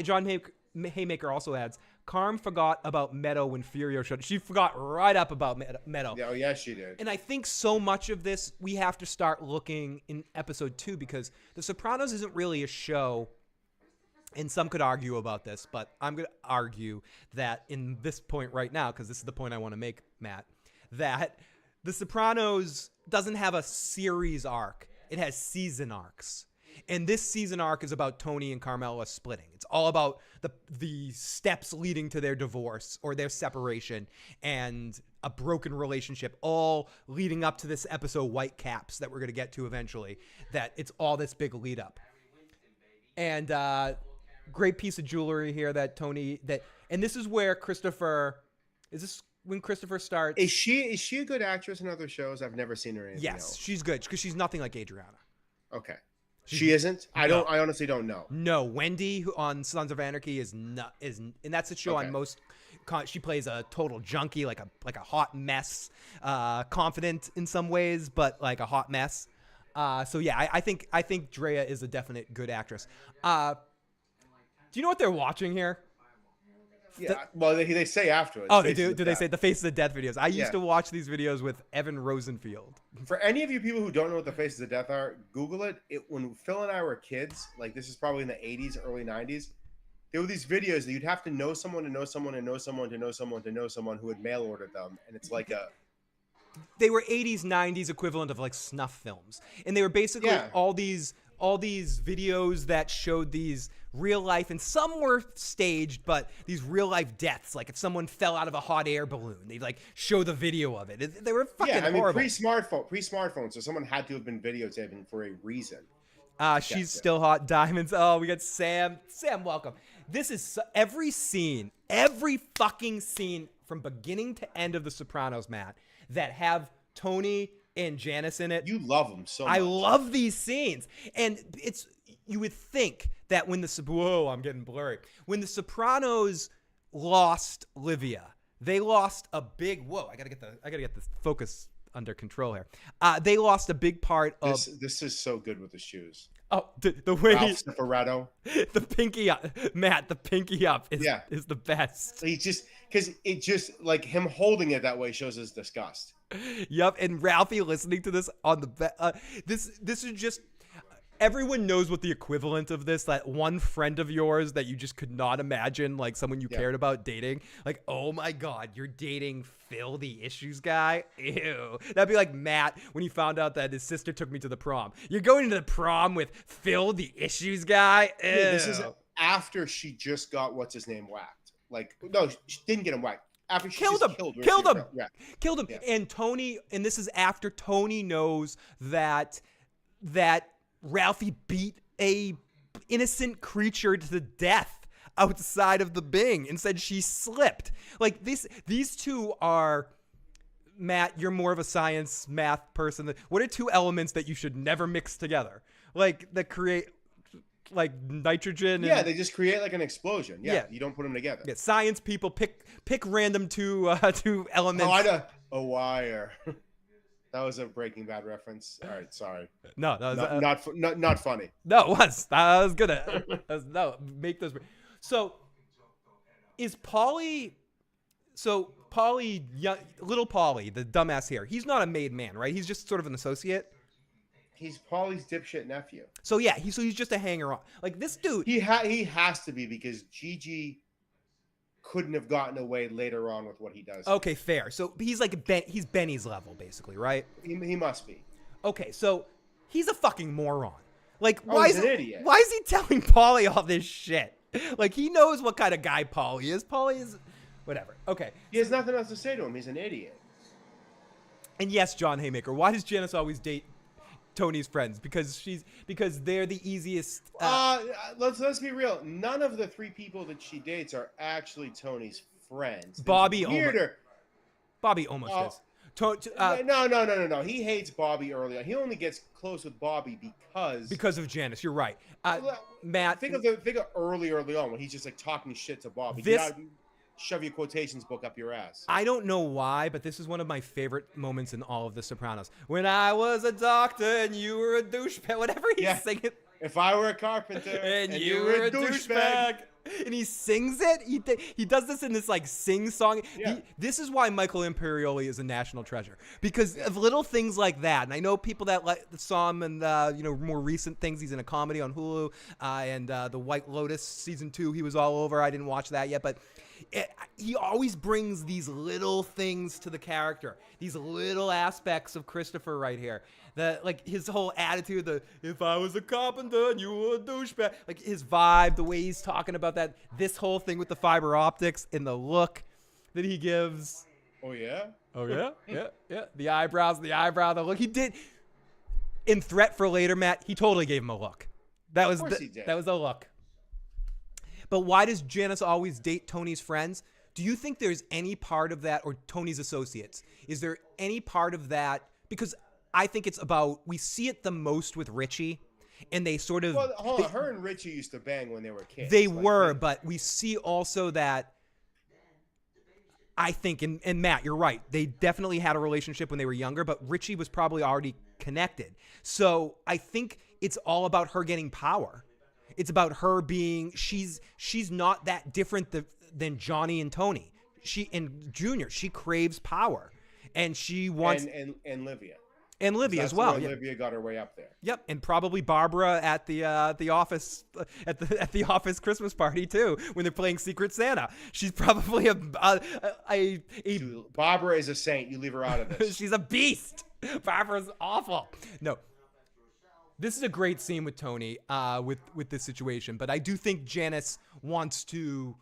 John Haymaker also adds, Carm forgot about Meadow when Furio showed. She forgot right up about Meadow. Oh, yeah, she did. And I think so much of this, we have to start looking in episode 2 because The Sopranos isn't really a show. And some could argue about this, but I'm going to argue that in this point right now, because this is the point I want to make, Matt, that The Sopranos doesn't have a series arc. It has season arcs. And this season arc is about Tony and Carmela splitting. It's all about the steps leading to their divorce or their separation and a broken relationship, all leading up to this episode, White Caps, that we're going to get to eventually, that it's all this big lead up. And great piece of jewelry here that Tony, and this is where Christopher, is this when Christopher starts? Is she a good actress in other shows? I've never seen her in anything else. She's good because she's nothing like Adriana. Okay. She isn't? I honestly don't know. No, Wendy on Sons of Anarchy and that's a show on most. She plays a total junkie, like a hot mess, confident in some ways, but like a hot mess. So yeah, I think Drea is a definite good actress. Do you know what they're watching here? Yeah, well, they say afterwards. Oh, they do? Do they say the Faces of Death videos? I used to watch these videos with Evan Rosenfield. For any of you people who don't know what the Faces of Death are, Google it. When Phil and I were kids, like this is probably in the 80s, early 90s, there were these videos that you'd have to know someone to know someone to know someone to know someone to know someone who would mail order them, and it's like they were 80s 90s equivalent of like snuff films, and they were basically all these videos that showed these real life, and some were staged, but these real life deaths. Like if someone fell out of a hot air balloon, they'd like show the video of it. They were fucking horrible. Pre-smartphone, so someone had to have been videotaping for a reason. She's still hot. Diamonds. Oh, we got Sam. Sam, welcome. This is every fucking scene from beginning to end of The Sopranos, Matt, that have Tony and Janice in it. You love them so much. I love these scenes. And you would think that when I'm getting blurry. When The Sopranos lost Livia, they lost a big, I gotta get the focus under control here. They lost a big part of this is so good with the shoes. Oh, the way Ralph's Separato. The pinky up, Matt. The pinky up is the best. He just because it just like him holding it that way shows his disgust. Yep, and Ralphie listening to this on the this is just. Everyone knows what the equivalent of this, that one friend of yours that you just could not imagine, like someone you cared about dating. Like, oh my God, you're dating Phil, the issues guy? Ew. That'd be like Matt when he found out that his sister took me to the prom. You're going to the prom with Phil, the issues guy? Ew. Yeah, this is after she just got, what's his name, whacked. Like, no, she didn't get him whacked. After she killed him. Killed him. Yeah. And Tony, and this is after Tony knows that Ralphie beat a innocent creature to death outside of the Bing and said she slipped. Like these two are, Matt, you're more of a science math person. What are two elements that you should never mix together? Like that create like nitrogen. Yeah, they just create like an explosion. Yeah, you don't put them together. Yeah, science people pick random two elements. Oh, I know. A wire. That was a Breaking Bad reference. All right, sorry. No, that was not funny. No, it was. I was gonna. Make those. So, is Paulie? So Paulie, little Paulie, the dumbass here. He's not a made man, right? He's just sort of an associate. He's Paulie's dipshit nephew. So yeah, he's just a hanger on. Like this dude. He has to be because Gigi couldn't have gotten away later on with what he does. Okay, fair. So he's like he's Benny's level, basically, right? He must be. Okay, so he's a fucking moron. Like, he's an idiot. Why is he telling Paulie all this shit? Like, he knows what kind of guy Paulie is. Paulie is whatever. Okay. He has nothing else to say to him. He's an idiot. And yes, John Haymaker, why does Janice always date Tony's friends? Because they're the easiest. Let's be real. None of the three people that she dates are actually Tony's friends. Bobby almost is. No. He hates Bobby early on. He only gets close with Bobby because of Janice. You're right, Matt. Think of early on when he's just like talking shit to Bobby. Shove your quotations book up your ass. I don't know why, but this is one of my favorite moments in all of The Sopranos. When I was a doctor and you were a douchebag, whatever he's singing. If I were a carpenter and you were a douchebag. And he sings it. He does this in this like sing song. Yeah. This is why Michael Imperioli is a national treasure, because of little things like that. And I know people that saw him in more recent things. He's in a comedy on Hulu and the White Lotus season 2. He was all over. I didn't watch that yet, but he always brings these little things to the character, these little aspects of Christopher right here. Like his whole attitude, if I was a carpenter and you were a douchebag, like his vibe, the way he's talking about that, this whole thing with the fiber optics and the look that he gives. Oh yeah? Yeah. The eyebrow, the look. He did in Threat for Later, Matt, he totally gave him a look. That was the look. But why does Janice always date Tony's friends? Do you think there's any part of that, or Tony's associates? Is there any part of that? Because I think it's about, we see it the most with Richie, and they sort of... Well, hold on, her and Richie used to bang when they were kids. But we see also that, I think, and Matt, you're right, they definitely had a relationship when they were younger, but Richie was probably already connected. So I think it's all about her getting power. It's about her being, she's not that different than Johnny and Tony. And Junior, she craves power, and she wants... And Livia. And Livia as well. That's where Livia got her way up there. Yep, and probably Barbara at the office at the office Christmas party too when they're playing Secret Santa. She's probably a Dude, Barbara is a saint. You leave her out of this. She's a beast. Barbara's awful. No. This is a great scene with Tony with this situation, but I do think Janice wants to.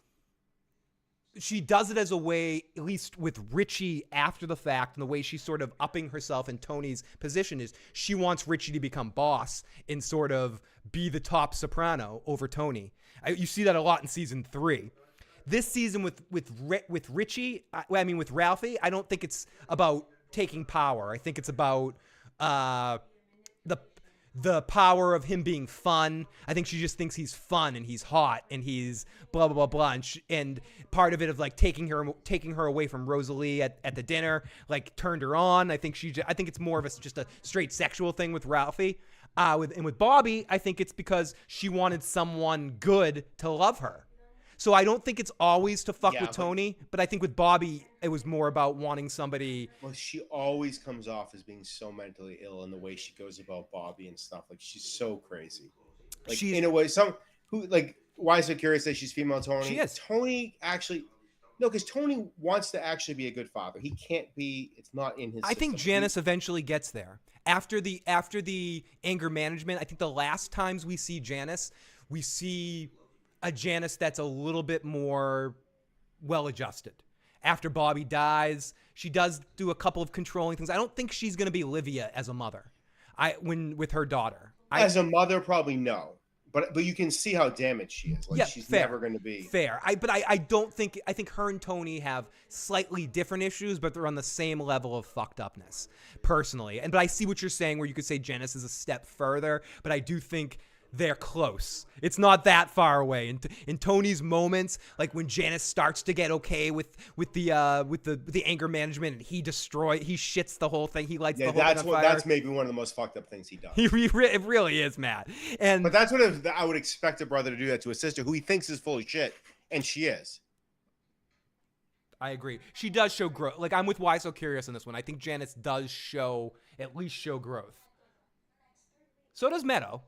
She does it as a way, at least with Richie after the fact, and the way she's sort of upping herself in Tony's position is she wants Richie to become boss and sort of be the top soprano over Tony. You see that a lot in season 3. This season with Richie, with Ralphie, I don't think it's about taking power. I think it's about the power of him being fun. I think she just thinks he's fun and he's hot and he's blah, blah, blah, blah. And part of it of like taking her away from Rosalie at the dinner, like turned her on. I think it's more of just a straight sexual thing with Ralphie. With Bobby, I think it's because she wanted someone good to love her. So I don't think it's always to fuck with Tony, but I think with Bobby, it was more about wanting somebody. Well, she always comes off as being so mentally ill in the way she goes about Bobby and stuff. Like, she's so crazy. Like, in a way, why is it curious that she's female Tony? She is. Tony actually, no, because Tony wants to actually be a good father. He can't be, it's not in his I think Janice eventually gets there. After the anger management, I think the last times we see Janice, we see a Janice that's a little bit more well-adjusted. After Bobby dies, she does do a couple of controlling things. I don't think she's going to be Livia as a mother. With her daughter. As a mother, probably no. But you can see how damaged she is. Like, she's fair. Never going to be. Fair. I don't think, I think her and Tony have slightly different issues, but they're on the same level of fucked upness, personally. But I see what you're saying where you could say Janice is a step further, but I do think they're close. It's not that far away. In Tony's moments, like when Janice starts to get okay with the anger management, and he shits the whole thing. He lights the whole thing on fire. That's maybe one of the most fucked up things he does. It really is, Matt. But that's what I would expect a brother to do that to a sister who he thinks is full of shit, and she is. I agree. She does show growth. Like, I'm with Why So Curious on this one. I think Janice does at least show growth. So does Meadow.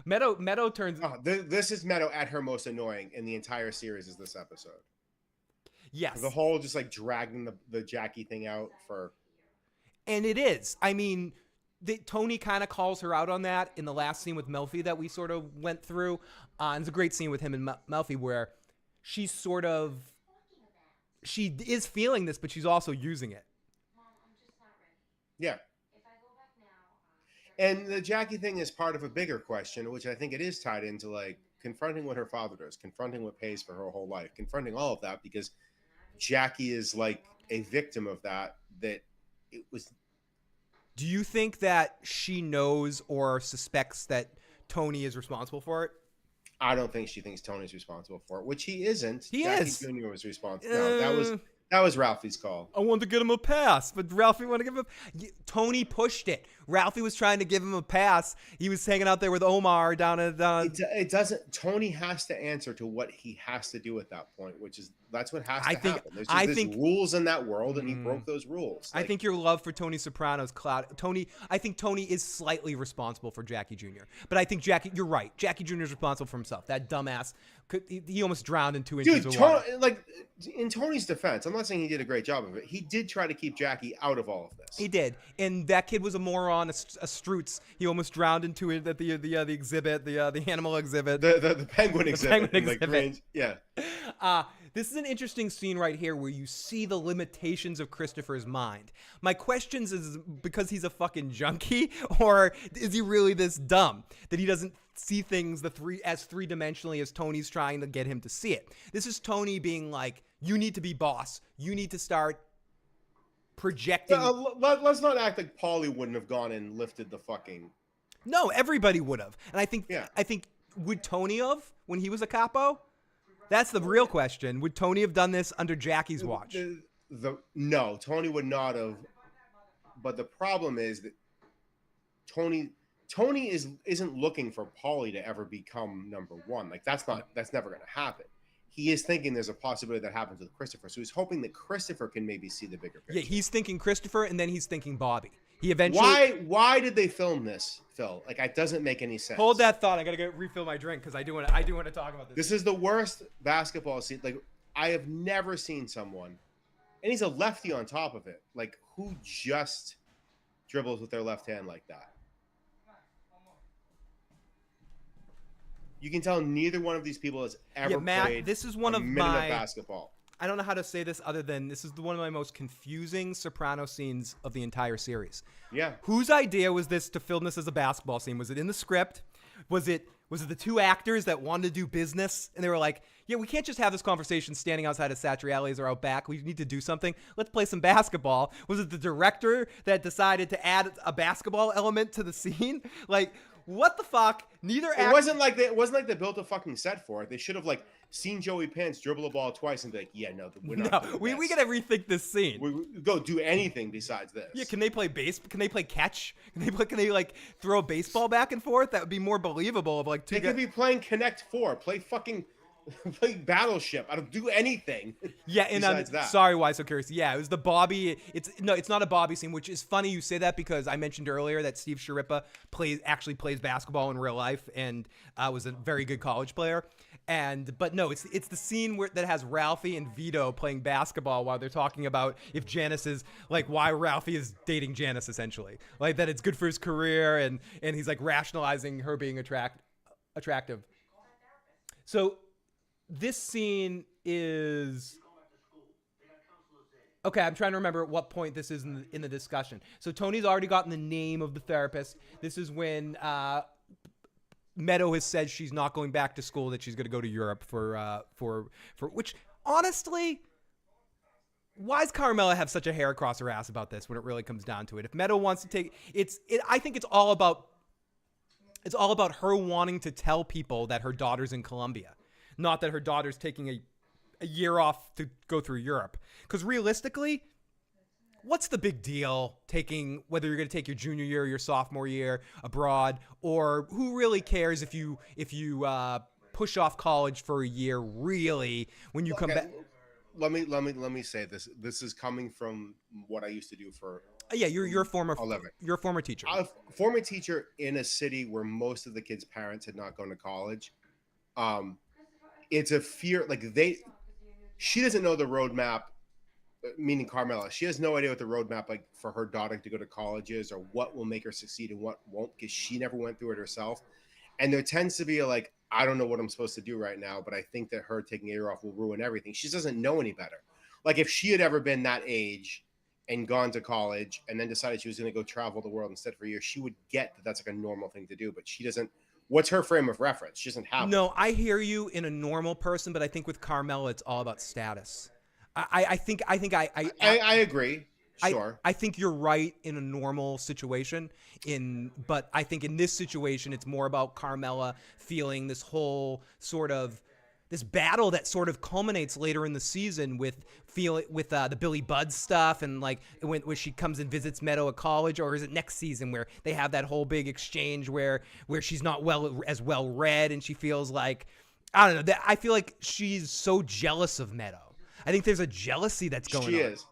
Meadow turns. Oh, this is Meadow at her most annoying in the entire series. Is this episode? Yes. The whole just like dragging the Jackie thing out for. And it is. I mean, Tony kind of calls her out on that in the last scene with Melfi that we sort of went through. And it's a great scene with him and Melfi where she is feeling this, but she's also using it. Yeah. And the Jackie thing is part of a bigger question, which I think it is tied into like confronting what her father does, confronting what pays for her whole life, confronting all of that, because Jackie is like a victim of that it was. Do you think that she knows or suspects that Tony is responsible for it? I don't think she thinks Tony's responsible for it, which he isn't. Jackie Jr. was responsible. No, that was Ralphie's call. I wanted to get him a pass, but Ralphie wanted to give him Tony pushed it. Ralphie was trying to give him a pass. He was hanging out there with Omar down at... It doesn't... Tony has to answer to what he has to do at that point, that's what has to happen. There's rules in that world, and he broke those rules. I think your love for Tony Soprano's cloud... I think Tony is slightly responsible for Jackie Jr. But I think you're right. Jackie Jr. is responsible for himself. That dumbass... He almost drowned in 2 inches of water. Like, in Tony's defense, I'm not saying he did a great job of it. He did try to keep Jackie out of all of this. He did, and that kid was a moron, a Strutz. He almost drowned into it at the exhibit, the animal exhibit, the penguin exhibit. Penguin exhibit. Yeah. This is an interesting scene right here where you see the limitations of Christopher's mind. My questions is because he's a fucking junkie, or is he really this dumb that he doesn't see things as three-dimensionally as Tony's trying to get him to see it? This is Tony being like, you need to be boss. You need to start projecting. Let's not act like Paulie wouldn't have gone and lifted the fucking. No, everybody would have. And I think would Tony have when he was a capo? That's the real question. Would Tony have done this under Jackie's watch? No, Tony would not have. But the problem is that Tony isn't looking for Paulie to ever become number one. Like that's never going to happen. He is thinking there's a possibility that happens with Christopher. So he's hoping that Christopher can maybe see the bigger picture. Yeah, he's thinking Christopher, and then he's thinking Bobby. He eventually. Why did they film this, Phil? Like, it doesn't make any sense. Hold that thought. I gotta go refill my drink because I do want to talk about this. This is the worst basketball scene. Like, I have never seen someone, and he's a lefty on top of it. Like, who just dribbles with their left hand like that? You can tell neither one of these people has ever played this is one a of minute my of basketball. I don't know how to say this other than this is one of my most confusing Soprano scenes of the entire series. Yeah. Whose idea was this to film this as a basketball scene? Was it in the script? Was it the two actors that wanted to do business and they were like, yeah, we can't just have this conversation standing outside of Satriali's or out back. We need to do something. Let's play some basketball. Was it the director that decided to add a basketball element to the scene? Like, what the fuck? It wasn't like they built a fucking set for it. They should have like seen Joey Pants dribble a ball twice and be like, yeah, no, we're not. No, we gotta rethink this scene. We go do anything besides this. Yeah, can they play Can they play catch? Can they like throw a baseball back and forth? That would be more believable. Of like they could be playing Connect Four, play Battleship. I don't do anything. Yeah, and besides that. Sorry, why so curious? Yeah, it was the Bobby. It's not a Bobby scene, which is funny you say that because I mentioned earlier that Steve Sharippa actually plays basketball in real life and was a very good college player. But no, it's the scene that has Ralphie and Vito playing basketball while they're talking about if Janice is like why Ralphie is dating Janice essentially, like that it's good for his career and he's like rationalizing her being attractive. So this scene is okay. I'm trying to remember at what point this is in the discussion. So Tony's already gotten the name of the therapist. This is when Meadow has said she's not going back to school, that she's going to go to Europe for which, honestly, why does Carmella have such a hair across her ass about this when it really comes down to it? If Meadow wants to take I think it's all about her wanting to tell people that her daughter's in Colombia, not that her daughter's taking a year off to go through Europe. Because realistically, what's the big deal taking, whether you're going to take your junior year or your sophomore year abroad, or who really cares if you push off college for a year, really, when you come back? Let me say this. This is coming from what I used to do for. Yeah, you're a former 11. You're a former teacher. A former teacher in a city where most of the kids' parents had not gone to college. It's a fear. Like she doesn't know the roadmap. Meaning Carmela, she has no idea what the roadmap like for her daughter to go to college is, or what will make her succeed and what won't, because she never went through it herself. And there tends to be like, I don't know what I'm supposed to do right now, but I think that her taking a year off will ruin everything. She doesn't know any better. Like if she had ever been that age and gone to college and then decided she was going to go travel the world instead for a year, she would get that that's like a normal thing to do, but she doesn't. What's her frame of reference? She doesn't have. No, I hear you in a normal person, but I think with Carmella, it's all about status. I think I agree. Sure. I think you're right in a normal situation. But I think in this situation, it's more about Carmella feeling this whole sort of this battle that sort of culminates later in the season with the Billy Budd stuff and like when she comes and visits Meadow at college, or is it next season where they have that whole big exchange where she's not as well read and she feels like, I don't know, I feel like she's so jealous of Meadow. I think there's a jealousy that's going on. She is.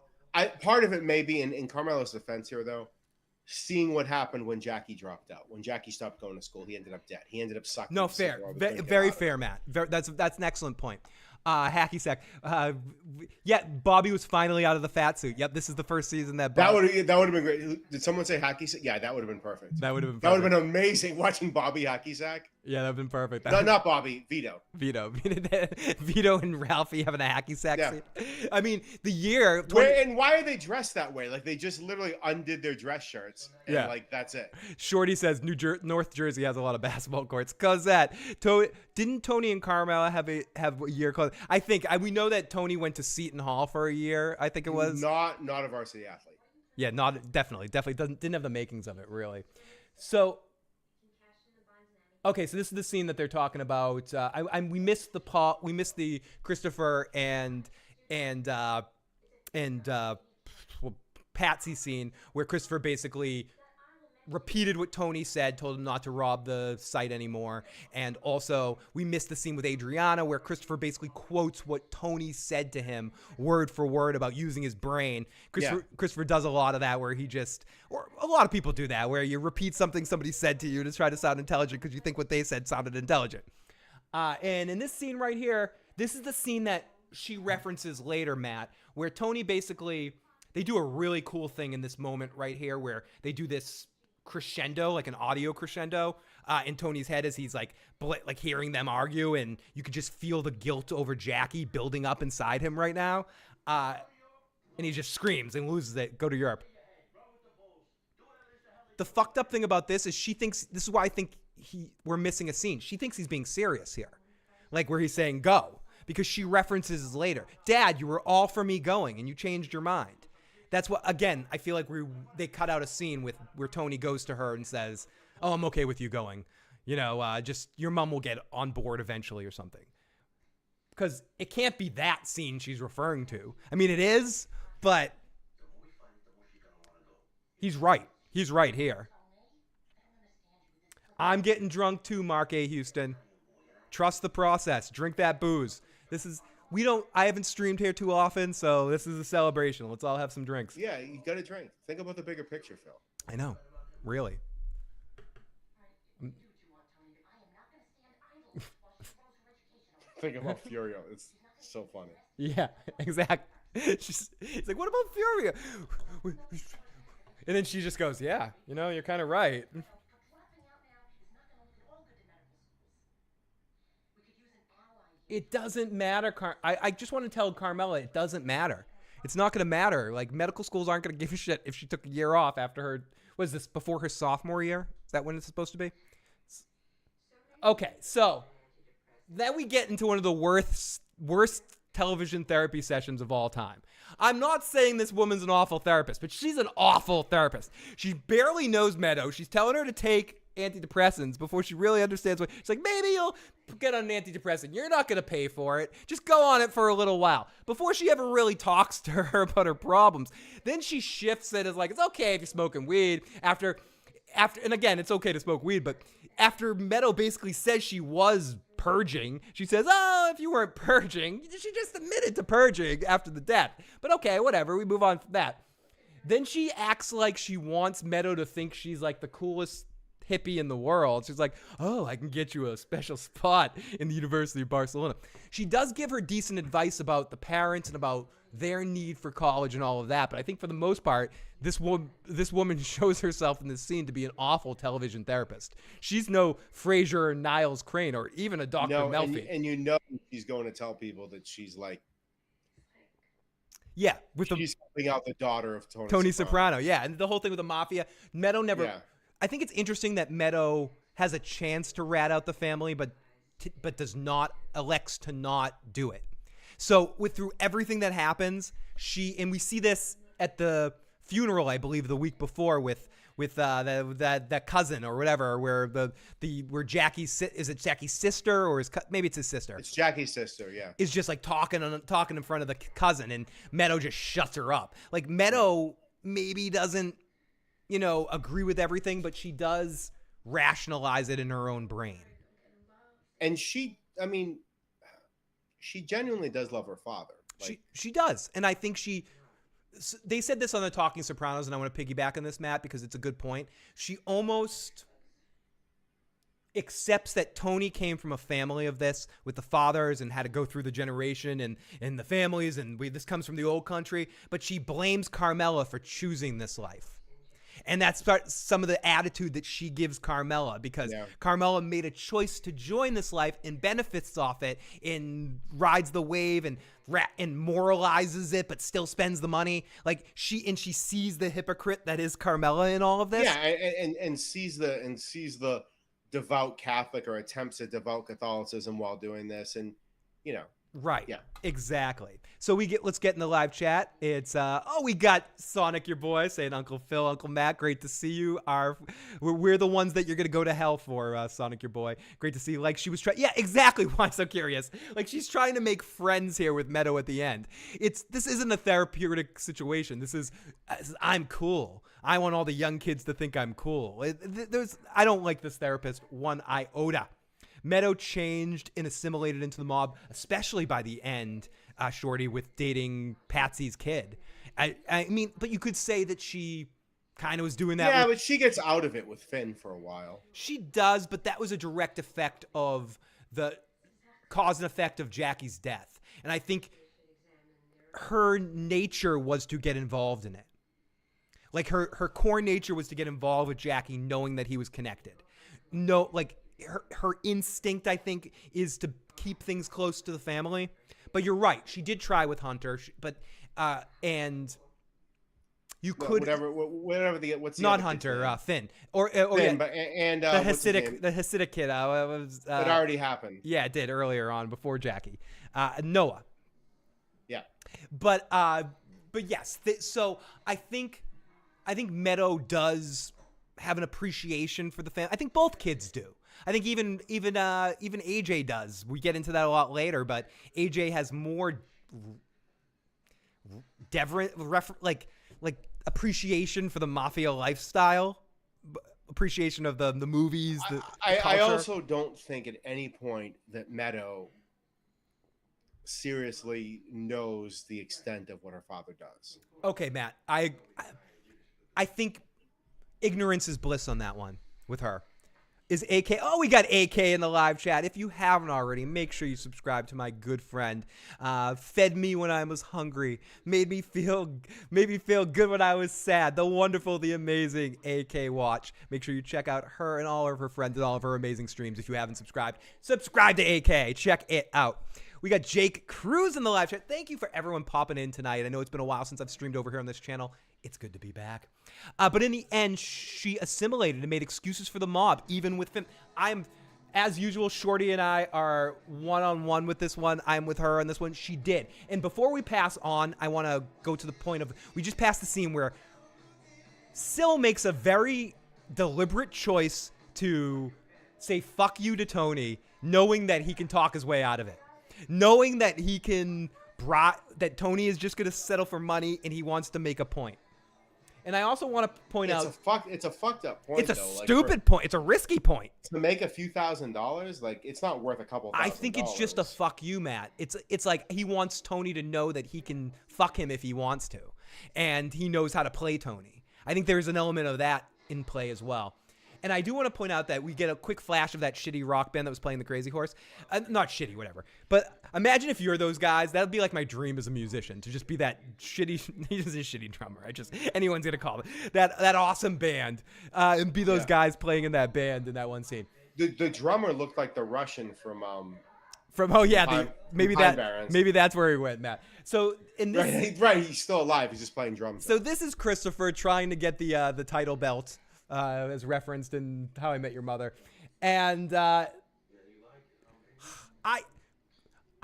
Part of it may be in Carmella's defense here, though, seeing what happened when Jackie dropped out. When Jackie stopped going to school, he ended up dead. He ended up sucking. No, fair. Very fair, Matt. That's an excellent point. Hacky sack. Yeah, Bobby was finally out of the fat suit. Yep, this is the first season that would have been great. Did someone say hacky sack? Yeah, that would have been perfect. That would have been amazing watching Bobby hacky sack. Yeah, that would have been perfect. No, not Bobby. Vito and Ralphie having a hacky sack scene. I mean, the year. And why are they dressed that way? Like they just literally undid their dress shirts. And like that's it. Shorty says North Jersey has a lot of basketball courts. Cause that. Didn't Tony and Carmela have a year called? I think we know that Tony went to Seton Hall for a year. I think it was not a varsity athlete. Yeah, definitely didn't have the makings of it really. So. Okay, so this is the scene that they're talking about. We missed the Christopher and Patsy scene where Christopher basically repeated what Tony said, told him not to rob the site anymore. And also, we missed the scene with Adriana where Christopher basically quotes what Tony said to him word for word about using his brain. Christopher does a lot of that where or a lot of people do that, where you repeat something somebody said to you to try to sound intelligent because you think what they said sounded intelligent. And in this scene right here, this is the scene that she references later, Matt, where Tony basically, they do a really cool thing in this moment right here where they do this crescendo, like an audio crescendo in Tony's head as he's like hearing them argue, and you could just feel the guilt over Jackie building up inside him right now. And he just screams and loses it. Go to Europe. The fucked up thing about this is she thinks, this is why I think we're missing a scene. She thinks he's being serious here. Like where he's saying go. Because she references later, Dad, you were all for me going and you changed your mind. That's what, again, I feel like they cut out a scene where Tony goes to her and says, oh, I'm okay with you going. Just your mom will get on board eventually or something. Because it can't be that scene she's referring to. I mean, it is, but he's right. He's right here. I'm getting drunk too, Mark A. Houston. Trust the process. Drink that booze. I haven't streamed here too often, so this is a celebration. Let's all have some drinks. Yeah, you got to drink. Think about the bigger picture, Phil. I know. Really. Think about Furio. It's so funny. Yeah, exactly. He's like, what about Furio? And then she just goes, yeah, you're kind of right. It doesn't matter. I just want to tell Carmella it doesn't matter. It's not going to matter. Like, medical schools aren't going to give a shit if she took a year off after her, was this before her sophomore year? Is that when it's supposed to be? Okay, so then we get into one of the worst television therapy sessions of all time. I'm not saying this woman's an awful therapist, but she's an awful therapist. She barely knows Meadow. She's telling her to take antidepressants before she really understands what she's like. Maybe you'll get on an antidepressant. You're not going to pay for it. Just go on it for a little while before she ever really talks to her about her problems. Then she shifts it as like, it's okay if you're smoking weed after, and again, it's okay to smoke weed, but after Meadow basically says she was purging, she says, oh, if you weren't purging, she just admitted to purging after the death. But okay, whatever. We move on from that. Then she acts like she wants Meadow to think she's like the coolest hippie in the world. She's like, oh, I can get you a special spot in the University of Barcelona. She does give her decent advice about the parents and about their need for college and all of that. But I think for the most part, this woman shows herself in this scene to be an awful television therapist. She's no Frasier or Niles Crane or even a Dr. Melfi. And she's going to tell people that she's like, yeah, she's helping out the daughter of Tony Soprano. Yeah, and the whole thing with the mafia. Meadow never. Yeah. I think it's interesting that Meadow has a chance to rat out the family, but elects to not do it. So through everything that happens, and we see this at the funeral, I believe, the week before with that cousin or whatever, where Jackie's, is it Jackie's sister or maybe it's his sister? It's Jackie's sister, yeah. Is just like talking in front of the cousin, and Meadow just shuts her up. Like Meadow maybe doesn't, agree with everything, but she does rationalize it in her own brain. And she genuinely does love her father. She does. And I think they said this on the Talking Sopranos, and I want to piggyback on this, Matt, because it's a good point. She almost accepts that Tony came from a family of this with the fathers and had to go through the generation and the families, and this comes from the old country, but she blames Carmella for choosing this life. And that's some of the attitude that she gives Carmella, because Carmella made a choice to join this life and benefits off it and rides the wave and moralizes it, but still spends the money. Like she sees the hypocrite that is Carmella in all of this. Yeah, and sees the devout Catholic or attempts at devout Catholicism while doing this, and Right. Yeah. Exactly. So let's get in the live chat. It's we got Sonic, your boy, saying Uncle Phil, Uncle Matt, great to see you. We're the ones that you're gonna go to hell for, Sonic, your boy. Great to see you. Like she was trying. Yeah, exactly. Why I'm so curious. Like she's trying to make friends here with Meadow at the end. This isn't a therapeutic situation. This is I'm cool. I want all the young kids to think I'm cool. I don't like this therapist one iota. Meadow changed and assimilated into the mob, especially by the end, Shorty, with dating Patsy's kid. I mean, but you could say that she kind of was doing that. Yeah, but she gets out of it with Finn for a while. She does, but that was a direct effect of the cause and effect of Jackie's death. And I think her nature was to get involved in it. Like her core nature was to get involved with Jackie, knowing that he was connected. No, like her instinct, I think, is to keep things close to the family. But you're right. She did try with Hunter, but and you could whatever the what's the not other Hunter, Finn or Finn, yeah, but, and the Hasidic kid. It already happened. Yeah, it did earlier on before Jackie. Noah. Yeah. But yes. So I think Meadow does have an appreciation for the family. I think both kids do. I think even AJ does. We get into that a lot later, but AJ has more like appreciation for the mafia lifestyle, appreciation of the movies. I also don't think at any point that Meadow seriously knows the extent of what her father does. Okay, Matt. I think ignorance is bliss on that one with her. Is AK? Oh, we got AK in the live chat. If you haven't already, make sure you subscribe to my good friend. Fed me when I was hungry. Made me feel good when I was sad. The wonderful, the amazing AK Watch. Make sure you check out her and all of her friends and all of her amazing streams. If you haven't subscribed, subscribe to AK. Check it out. We got Jake Cruz in the live chat. Thank you for everyone popping in tonight. I know it's been a while since I've streamed over here on this channel. It's good to be back. But in the end, she assimilated and made excuses for the mob, even with Finn. As usual, Shorty and I are one-on-one with this one. I'm with her on this one. She did. And before we pass on, I want to go to the point of, we just passed the scene where Syl makes a very deliberate choice to say fuck you to Tony, knowing that he can talk his way out of it. Knowing that he can, that Tony is just going to settle for money and he wants to make a point. And I also want to point out, it's a fucked up point. It's a stupid point. It's a risky point. To make a few $1,000s, like it's not worth a couple $1,000s. I think it's just a fuck you, Matt. It's like he wants Tony to know that he can fuck him if he wants to, and he knows how to play Tony. I think there's an element of that in play as well. And I do want to point out that we get a quick flash of that shitty rock band that was playing the Crazy Horse. Not shitty, whatever. But imagine if you're those guys. That would be like my dream as a musician, to just be that shitty, he's a shitty drummer. Anyone's going to call it. That awesome band. And be those guys playing in that band in that one scene. The drummer looked like the Russian from maybe that's where he went, Matt. So in this, right, he's still alive. He's just playing drums. So this is Christopher trying to get the title belt. As referenced in How I Met Your Mother. And I'm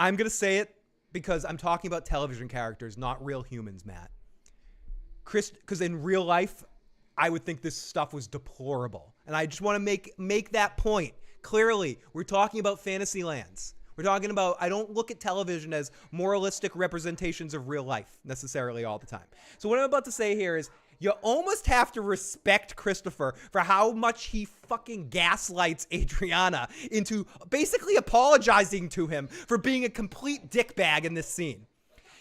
going to say it because I'm talking about television characters, not real humans, Matt. Because in real life, I would think this stuff was deplorable. And I just want to make that point. Clearly, we're talking about fantasy lands. We're talking about, I don't look at television as moralistic representations of real life necessarily all the time. So what I'm about to say here is, you almost have to respect Christopher for how much he fucking gaslights Adriana into basically apologizing to him for being a complete dickbag in this scene.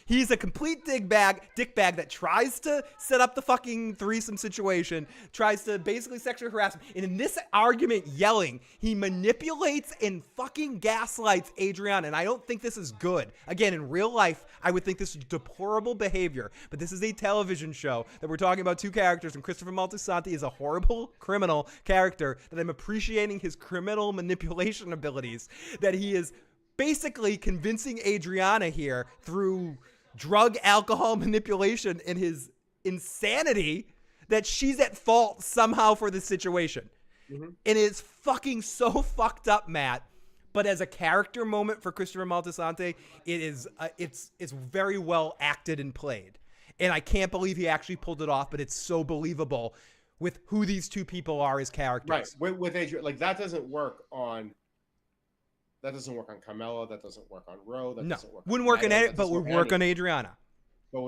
He's a complete dickbag that tries to set up the fucking threesome situation, tries to basically sexually harass him. And in this argument yelling, he manipulates and fucking gaslights Adriana. And I don't think this is good. Again, in real life, I would think this is deplorable behavior. But this is a television show that we're talking about two characters. And Christopher Moltisanti is a horrible criminal character that I'm appreciating his criminal manipulation abilities. That he is basically convincing Adriana here through drug, alcohol manipulation and his insanity that she's at fault somehow for this situation. Mm-hmm. And it's fucking so fucked up, Matt. But as a character moment for Christopher Moltisanti, it is it's very well acted and played. And I can't believe he actually pulled it off, but it's so believable with who these two people are as characters. Right. With Adriana, like that doesn't work on Carmella. That doesn't work on Ro. Wouldn't work on Adriana. But would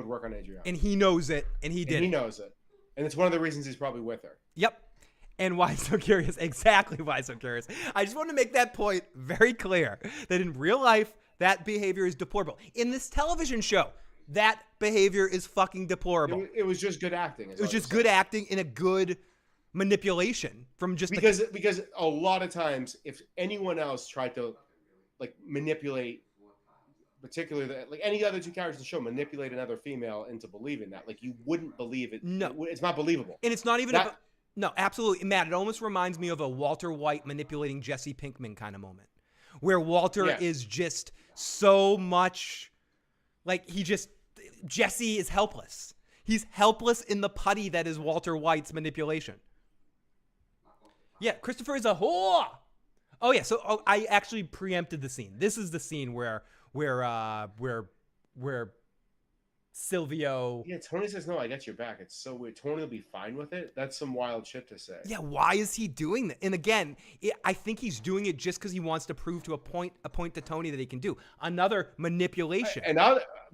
work on Adriana. And he knows it, and he did. He knows it. And it's one of the reasons he's probably with her. Yep. And why so curious? Exactly why so curious. I just want to make that point very clear that in real life, that behavior is deplorable. In this television show, that behavior is fucking deplorable. It was just good acting. It was just good acting and a good manipulation from just because a lot of times, if anyone else tried to like manipulate, particularly like any other two characters in the show, manipulate another female into believing that, like you wouldn't believe it. No, it's not believable. And it's not even about. No, absolutely, Matt. It almost reminds me of a Walter White manipulating Jesse Pinkman kind of moment, where Walter is just so much like Jesse is helpless. He's helpless in the putty that is Walter White's manipulation. Yeah, Christopher is a whore. Oh yeah, so I actually preempted the scene. This is the scene where Silvio. Yeah, Tony says, no, I got your back. It's so weird. Tony will be fine with it. That's some wild shit to say. Yeah, why is he doing that? And again, I think he's doing it just because he wants to prove to a point to Tony that he can do. Another manipulation.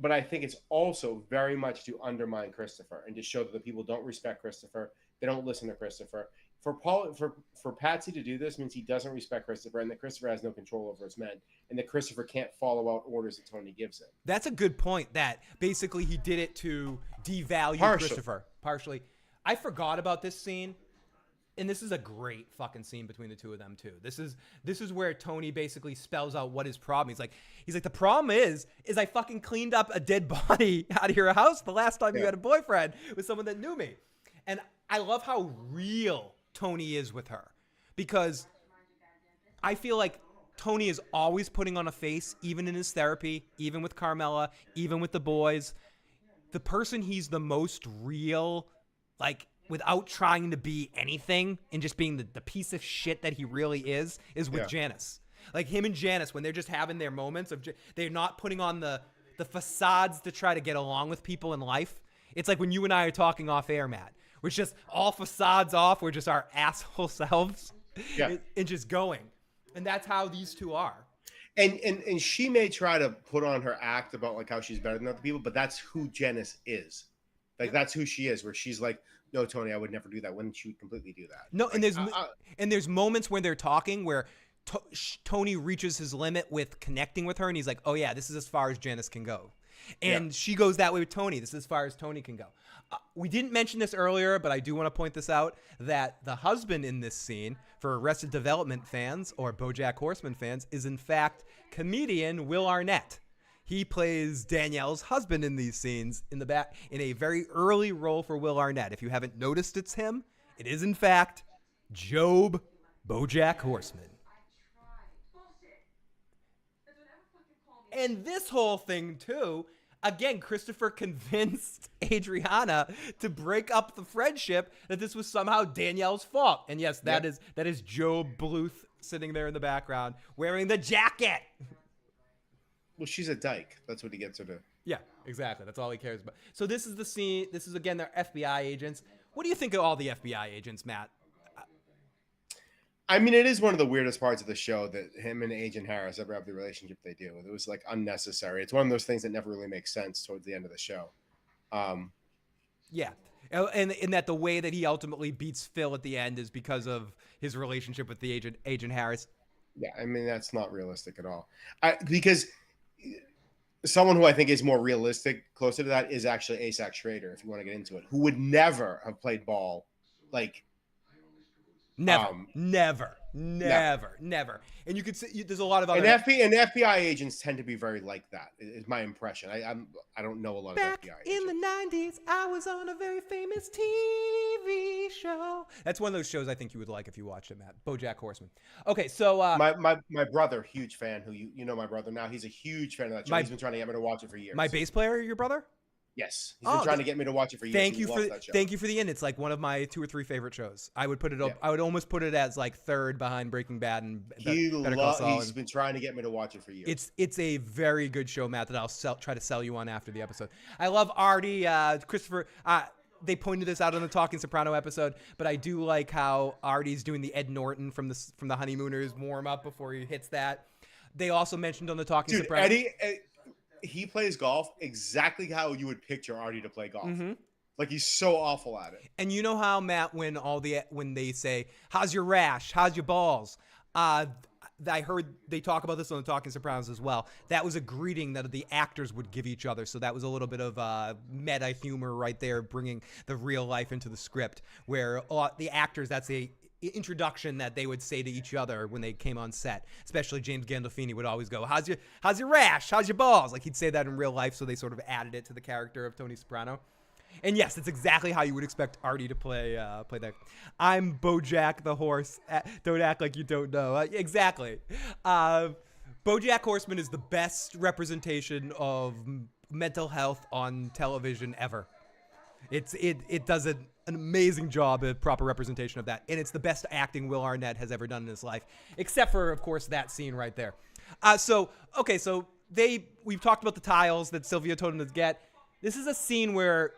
But I think it's also very much to undermine Christopher and to show that the people don't respect Christopher. They don't listen to Christopher. For Patsy to do this means he doesn't respect Christopher, and that Christopher has no control over his men, and that Christopher can't follow out orders that Tony gives him. That's a good point. That basically he did it to devalue Christopher partially. I forgot about this scene, and this is a great fucking scene between the two of them too. This is where Tony basically spells out what his problem. He's like the problem is I fucking cleaned up a dead body out of your house the last time you had a boyfriend with someone that knew me, and I love how real Tony is with her, because I feel like Tony is always putting on a face, even in his therapy, even with Carmela, even with the boys. The person he's the most real, like without trying to be anything and just being the piece of shit that he really is with Janice. Like him and Janice, when they're just having their moments of, they're not putting on the facades to try to get along with people in life. It's like when you and I are talking off air, Matt. We're just all facades off. We're just our asshole selves and just going. And that's how these two are. And she may try to put on her act about like how she's better than other people, but that's who Janice is. Like that's who she is, where she's like, no, Tony, I would never do that. When she would completely do that. No, like, and there's moments when they're talking where Tony reaches his limit with connecting with her, and he's like, oh yeah, this is as far as Janice can go. And she goes that way with Tony. This is as far as Tony can go. We didn't mention this earlier, but I do want to point this out, that the husband in this scene, for Arrested Development fans or BoJack Horseman fans, is in fact comedian Will Arnett. He plays Danielle's husband in these scenes in the back in a very early role for Will Arnett. If you haven't noticed it's him, it is in fact Job BoJack Horseman. And this whole thing too, again, Christopher convinced Adriana to break up the friendship, that this was somehow Danielle's fault. And yes, that is Job Bluth sitting there in the background wearing the jacket. Well, she's a dyke. That's what he gets her to. Yeah, exactly. That's all he cares about. So this is the scene. This is, again, their FBI agents. What do you think of all the FBI agents, Matt? I mean, it is one of the weirdest parts of the show that him and Agent Harris ever have the relationship they do. It was like unnecessary. It's one of those things that never really makes sense towards the end of the show. Yeah. And that the way that he ultimately beats Phil at the end is because of his relationship with the Agent Harris. Yeah, I mean, that's not realistic at all. Because someone who I think is more realistic, closer to that, is actually Asac Schrader, if you want to get into it, who would never have played ball like... Never. And you could see there's a lot of other... And FBI agents tend to be very like that, is my impression. I don't know a lot of FBI agents. In the 90s, I was on a very famous TV show. That's one of those shows I think you would like if you watched it, Matt. BoJack Horseman. Okay, so... My brother, huge fan, who you know my brother now, he's a huge fan of that show. He's been trying to get me to watch it for years. My bass player, your brother? Yes, he's been trying to get me to watch it for years. Thank you for the end. It's like one of my 2 or 3 favorite shows. I would put it up. I would almost put it as like third behind Breaking Bad and Better Call Saul. He's been trying to get me to watch it for years. It's a very good show, Matt, that I'll try to sell you on after the episode. I love Artie, Christopher. They pointed this out on the Talking Soprano episode, but I do like how Artie's doing the Ed Norton from the Honeymooners warm up before he hits that. They also mentioned on the Talking Soprano. He plays golf exactly how you would picture Artie to play golf. Mm-hmm. Like he's so awful at it. And you know how, Matt, when they say, "How's your rash? How's your balls?" I heard they talk about this on the Talking Sopranos as well. That was a greeting that the actors would give each other. So that was a little bit of meta humor right there, bringing the real life into the script, where the actors, that's a introduction that they would say to each other when they came on set. Especially James Gandolfini would always go, how's your rash? How's your balls? Like he'd say that in real life, so they sort of added it to the character of Tony Soprano. And yes, it's exactly how you would expect Artie to play that. I'm Bojack the horse. Don't act like you don't know. Exactly. Bojack Horseman is the best representation of mental health on television ever. It does an amazing job of proper representation of that, and it's the best acting Will Arnett has ever done in his life, except for, of course, that scene right there. So we've talked about the tiles that Sylvia told him to get. This is a scene where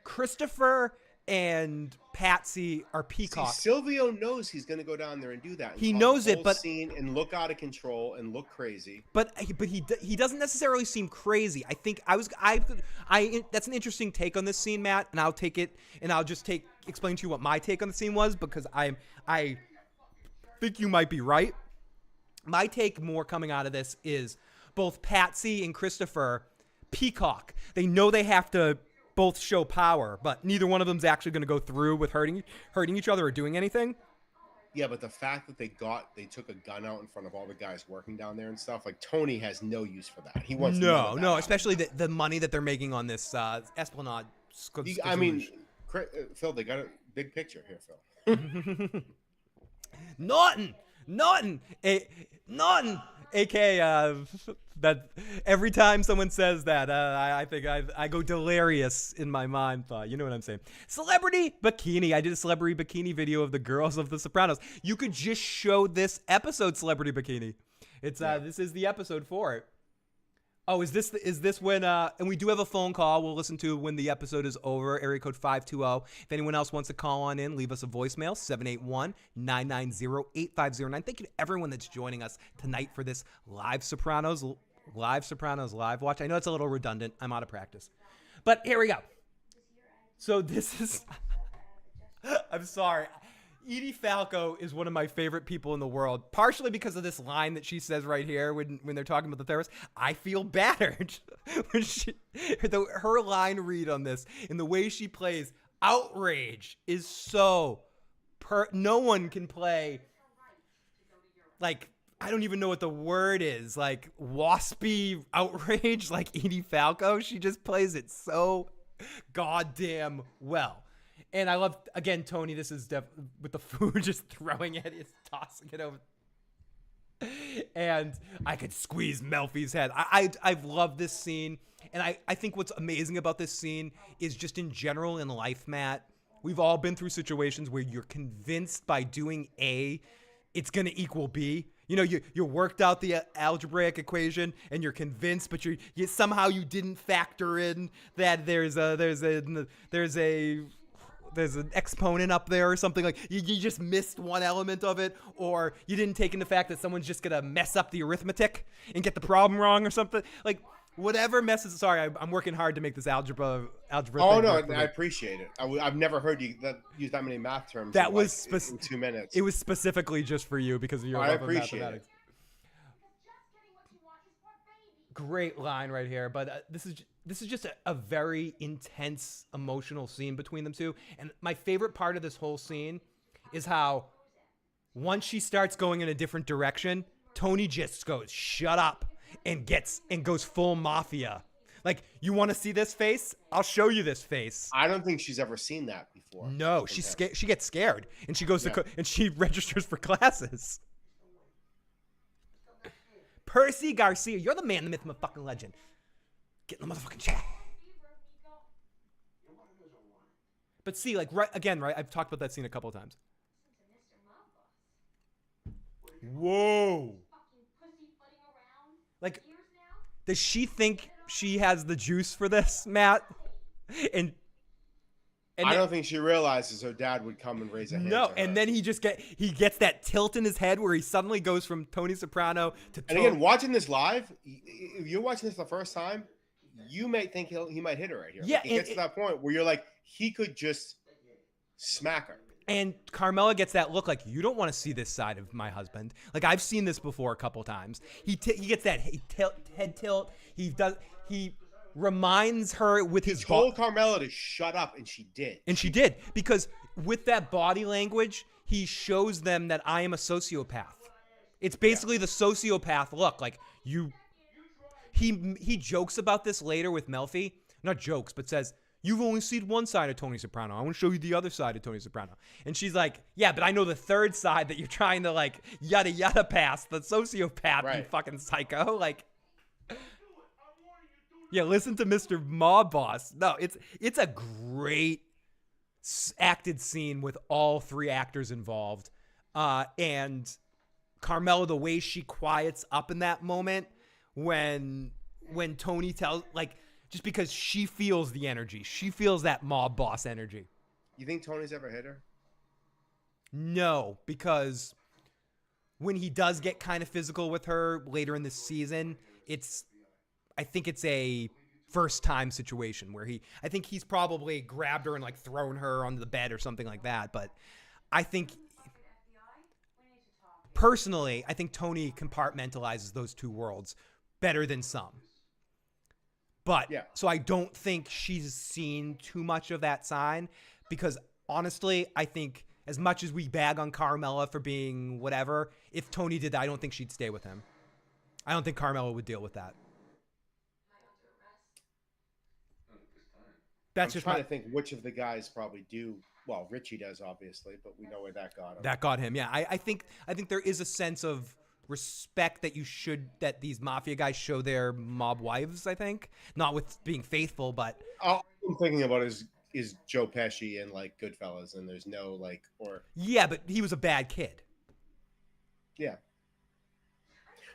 Christopher and Patsy are peacocks. Silvio knows he's going to go down there and do that. He knows it, but scene and look out of control and look crazy. But he doesn't necessarily seem crazy. I think that's an interesting take on this scene, Matt, and I'll take it and I'll just explain to you what my take on the scene was, because I think you might be right. My take more coming out of this is both Patsy and Christopher peacock. They know they have to both show power, but neither one of them's actually going to go through with hurting each other or doing anything. Yeah, but the fact that they took a gun out in front of all the guys working down there and stuff, like Tony has no use for that. He wants no, especially the money that they're making on this Esplanade. I mean, Phil, they got a big picture here, Phil. Norton, aka that every time someone says that, I think I go delirious in my mind thought. You know what I'm saying? Celebrity bikini. I did a celebrity bikini video of the girls of The Sopranos. You could just show this episode celebrity bikini. It's This is the episode for it. Oh, is this when and we do have a phone call we'll listen to when the episode is over, area code 520. If anyone else wants to call on in, leave us a voicemail, 781-990-8509. Thank you to everyone that's joining us tonight for this live Sopranos live watch. I know it's a little redundant. I'm out of practice. But here we go. So this is I'm sorry. Edie Falco is one of my favorite people in the world, partially because of this line that she says right here when they're talking about the therapist. I feel battered. Her line read on this and the way she plays outrage is so no one can play, like, I don't even know what the word is, like waspy outrage like Edie Falco. She just plays it so goddamn well. And I love, again, Tony, this is with the food, just throwing it, it's tossing it over. And I could squeeze Melfi's head. I've loved this scene. And I think what's amazing about this scene is just in general in life, Matt, we've all been through situations where you're convinced by doing A, it's going to equal B. You know, you worked out the algebraic equation and you're convinced, but you somehow you didn't factor in that there's an exponent up there or something. Like you just missed one element of it, or you didn't take into fact that someone's just gonna mess up the arithmetic and get the problem wrong or something. Like whatever messes. Sorry, I'm working hard to make this algebra. Oh no, I appreciate it. I've never heard you use that many math terms. That was in 2 minutes. It was specifically just for you because of your love of mathematics. Great line right here, but this is just a very intense emotional scene between them two. And my favorite part of this whole scene is how once she starts going in a different direction, Tony just goes, shut up, and goes full mafia. Like, you want to see this face? I'll show you this face. I don't think she's ever seen that before. No, she gets scared and she goes and she registers for classes. Percy Garcia, you're the man, the myth, motherfucking legend. Get in the motherfucking chat. But see, like, right, I've talked about that scene a couple of times. Whoa. Like, does she think she has the juice for this, Matt? And I don't think she realizes her dad would come and raise a hand. No, and then he gets that tilt in his head where he suddenly goes from Tony Soprano to And again, watching this live, if you're watching this the first time, you may think he might hit her right here. Yeah, Like, it gets to that point where you're like, he could just smack her. And Carmella gets that look like, you don't want to see this side of my husband. Like, I've seen this before a couple times. He gets that head tilt. He reminds her with his... He told Carmella to shut up, and she did. And she did. Because with that body language, he shows them that I am a sociopath. It's basically the sociopath look. Like, you... He jokes about this later with Melfi. Not jokes, but says... You've only seen one side of Tony Soprano. I want to show you the other side of Tony Soprano. And she's like, yeah, but I know the third side that you're trying to, like, yada yada past, the sociopath, right. You fucking psycho. Like, yeah, listen to Mr. Mob Boss. No, it's a great acted scene with all three actors involved. And Carmella, the way she quiets up in that moment when Tony tells, like, just because she feels the energy. She feels that mob boss energy. You think Tony's ever hit her? No, because when he does get kind of physical with her later in the season, I think it's a first time situation where I think he's probably grabbed her and like thrown her onto the bed or something like that. But I think personally, I think Tony compartmentalizes those two worlds better than some. But, yeah. So I don't think she's seen too much of that sign because, honestly, I think as much as we bag on Carmella for being whatever, if Tony did that, I don't think she'd stay with him. I don't think Carmella would deal with that. I'm trying to think which of the guys probably do. Well, Richie does, obviously, but we know where that got him. That got him, yeah. I think there is a sense of respect that these mafia guys show their mob wives, I think. Not with being faithful, but all I'm thinking about is Joe Pesci and like Goodfellas, and there's no like yeah, but he was a bad kid. Yeah.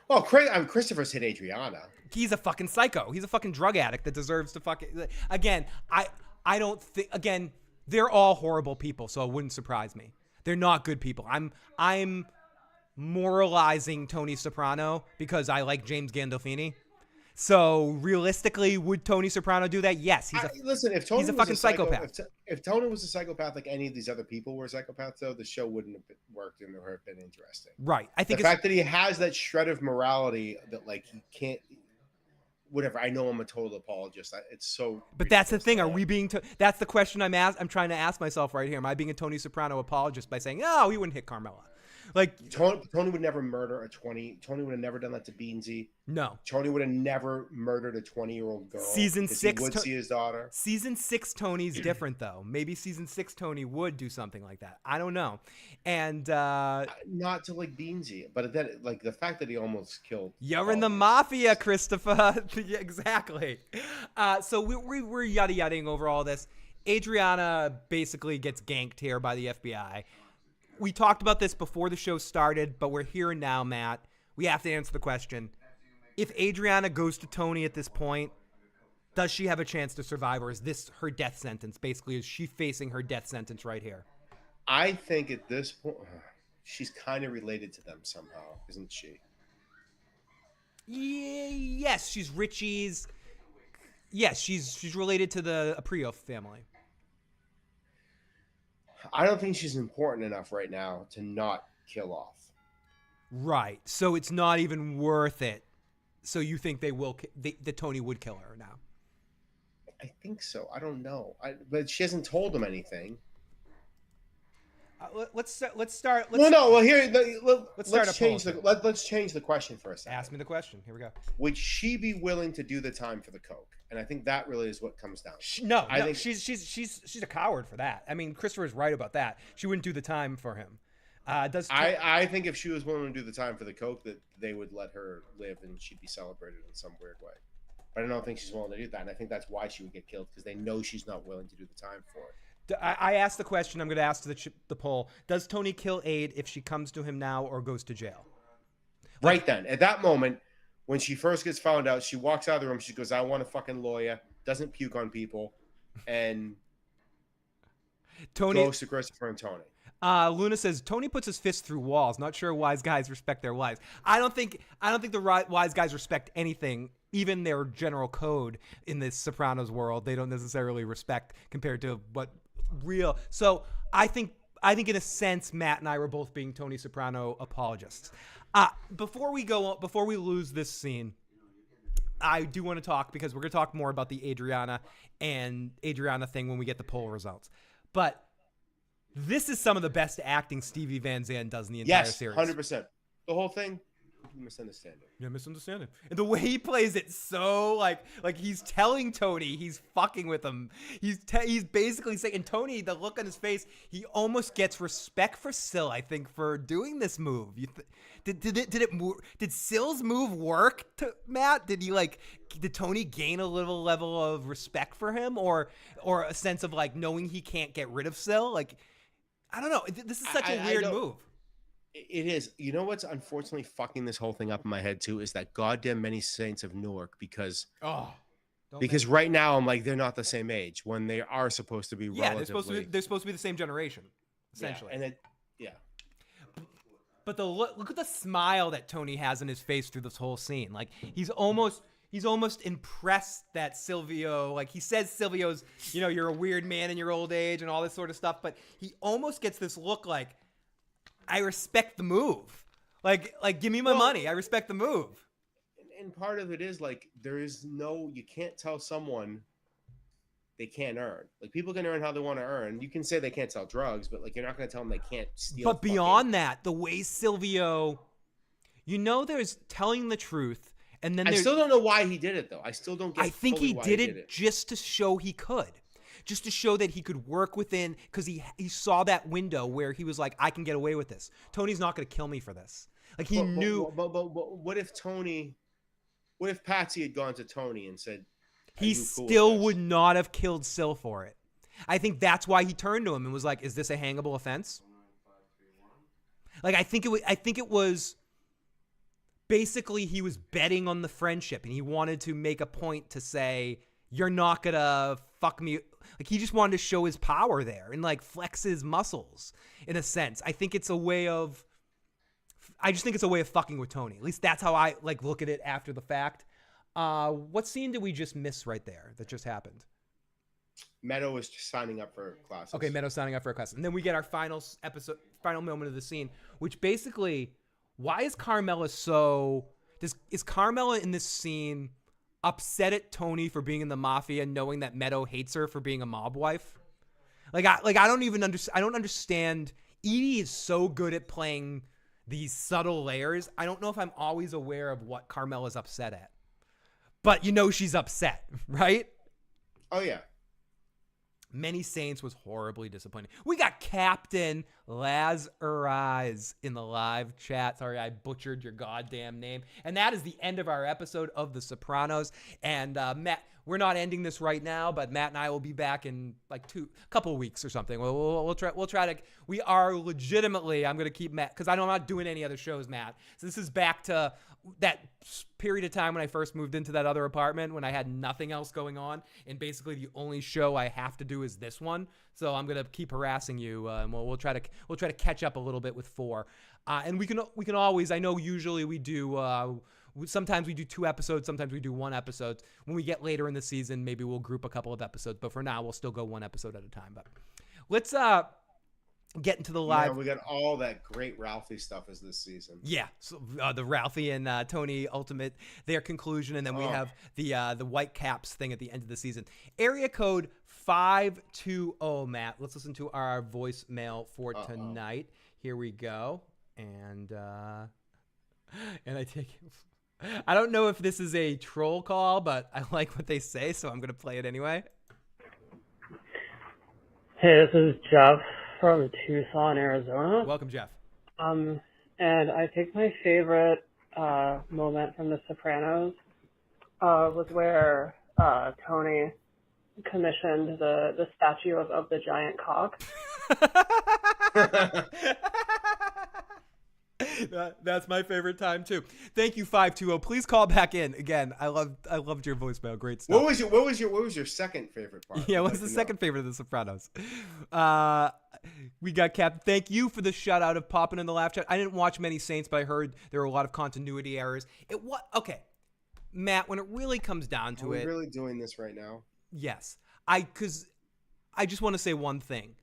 Well, Christopher's hit Adriana. He's a fucking psycho. He's a fucking drug addict that deserves to fucking... Again, I don't think... Again, they're all horrible people, so it wouldn't surprise me. They're not good people. I'm moralizing Tony Soprano because I like James Gandolfini. So realistically, would Tony Soprano do that? Yes. Listen, if Tony he's a fucking psychopath. If Tony was a psychopath like any of these other people were psychopaths, though, the show wouldn't have worked and it would have been interesting. Right. I think the fact that he has that shred of morality that like he can't. Whatever. I know I'm a total apologist. It's so. But that's the thing. Are we being? That's the question I'm trying to ask myself right here. Am I being a Tony Soprano apologist by saying, "No, he wouldn't hit Carmella"? Like Tony would never murder a 20. Tony would have never done that to Beansy. No. Tony would have never murdered a 20-year-old girl. Season 6 he would see his daughter. Season 6 Tony's different though. Maybe season 6 Tony would do something like that. I don't know. And not to like Beansy, but then like the fact that he almost killed. You're in the mafia, Christopher. Yeah, exactly. So we're yada yadaing over all this. Adriana basically gets ganked here by the FBI. We talked about this before the show started, but we're here now, Matt. We have to answer the question. If Adriana goes to Tony at this point, does she have a chance to survive, or is this her death sentence? Basically, is she facing her death sentence right here? I think at this point, she's kind of related to them somehow, isn't she? Yes, she's Richie's. Yes, she's related to the Aprio family. I don't think she's important enough right now to not kill off. Right. So it's not even worth it. So you think that Tony would kill her now? I think so. I don't know. But she hasn't told him anything. Let's start. Well, here. Let's change the question for a second. Ask me the question. Here we go. Would she be willing to do the time for the coke? And I think that really is what comes down. I think she's a coward for that. I mean, Christopher is right about that. She wouldn't do the time for him. I think if she was willing to do the time for the coke, that they would let her live and she'd be celebrated in some weird way. But I don't think she's willing to do that, and I think that's why she would get killed, because they know she's not willing to do the time for it. I asked the question. I'm going to ask the poll. Does Tony kill Aid if she comes to him now or goes to jail? Right then, at that moment, when she first gets found out, she walks out of the room. She goes, "I want a fucking lawyer." Doesn't puke on people, and Tony goes to Christopher and Tony. Luna says Tony puts his fist through walls. Not sure wise guys respect their wives. I don't think the wise guys respect anything even their general code in this Sopranos world, they don't necessarily respect compared to what real. So I think in a sense, Matt and I were both being Tony Soprano apologists. Before we lose this scene, I do want to talk, because we're going to talk more about the Adriana thing when we get the poll results. But this is some of the best acting Stevie Van Zandt does in the entire series. 100%. The whole thing, misunderstanding. Yeah, misunderstanding. And the way he plays it, so like he's telling Tony he's fucking with him. He's basically saying, and Tony, the look on his face, he almost gets respect for Sil, I think, for doing this move. Did Sil's move work, Matt? Did Tony gain a little level of respect for him, or a sense of like knowing he can't get rid of Sil? Like, I don't know. This is such a weird move. It is. You know what's unfortunately fucking this whole thing up in my head too is that goddamn Many Saints of Newark, because right now I'm like, they're not the same age when they are supposed to be. Yeah, relatively... they're supposed to be the same generation, essentially. Yeah, But look at the smile that Tony has in his face through this whole scene. Like he's almost impressed that Silvio, like he says Silvio's, you're a weird man in your old age and all this sort of stuff, but he almost gets this look like, I respect the move. Like give me my money. I respect the move. And part of it is like, you can't tell someone they can't earn. Like people can earn how they want to earn. You can say they can't sell drugs, but like, you're not going to tell them they can't steal. But beyond that, the way Silvio, there's telling the truth. And then I still don't know why he did it though. I still don't get I think he did it just to show he could. Just to show that he could work within, because he saw that window where he was like, I can get away with this. Tony's not going to kill me for this. Like he knew. But what if Patsy had gone to Tony and said, he still would not have killed Sil for it. I think that's why he turned to him and was like, is this a hangable offense? Like, I think it was basically he was betting on the friendship, and he wanted to make a point to say, you're not going to fuck me. Like, he just wanted to show his power there and, like, flex his muscles, in a sense. I just think it's a way of fucking with Tony. At least that's how I, like, look at it after the fact. What scene did we just miss right there that just happened? Meadow was just signing up for classes. Okay, Meadow signing up for a class. And then we get our final moment of the scene, which basically, why is Carmella is Carmella in this scene upset at Tony for being in the mafia, knowing that Meadow hates her for being a mob wife? I don't understand. Edie is so good at playing these subtle layers. I don't know if I'm always aware of what Carmella's upset at. But she's upset, right? Oh yeah. Many Saints was horribly disappointing. We got Captain Lazariz in the live chat. Sorry, I butchered your goddamn name. And that is the end of our episode of The Sopranos. And Matt, we're not ending this right now, but Matt and I will be back in like a couple of weeks or something. We'll try to. We are legitimately. I'm gonna keep Matt because I'm not doing any other shows, Matt. So this is back to that period of time when I first moved into that other apartment when I had nothing else going on, and basically the only show I have to do is this one. So I'm gonna keep harassing you, and we'll try to catch up a little bit with 4. And we can always. I know usually we do. Sometimes we do 2 episodes. Sometimes we do 1 episode. When we get later in the season, maybe we'll group a couple of episodes. But for now, we'll still go 1 episode at a time. But let's get into the live. Yeah, we got all that great Ralphie stuff as this season. Yeah, so, the Ralphie and Tony ultimate, their conclusion, and then we have the White Caps thing at the end of the season. Area code 520, Matt. Let's listen to our voicemail for tonight. Here we go, and I take. I don't know if this is a troll call, but I like what they say, so I'm gonna play it anyway. Hey, this is Jeff from Tucson, Arizona. Welcome, Jeff. And I think my favorite moment from The Sopranos was where Tony commissioned the statue of the giant cock. That's my favorite time too. Thank you, 520. Please call back in again. I loved your voicemail. Great stuff. What was your second favorite part? Yeah, what's the second favorite of The Sopranos? We got Captain. Thank you for the shout out of popping in the laugh chat. I didn't watch Many Saints, but I heard there were a lot of continuity errors. Okay. Matt, when it really comes down Are to we it, really doing this right now? yes. Because I just want to say one thing.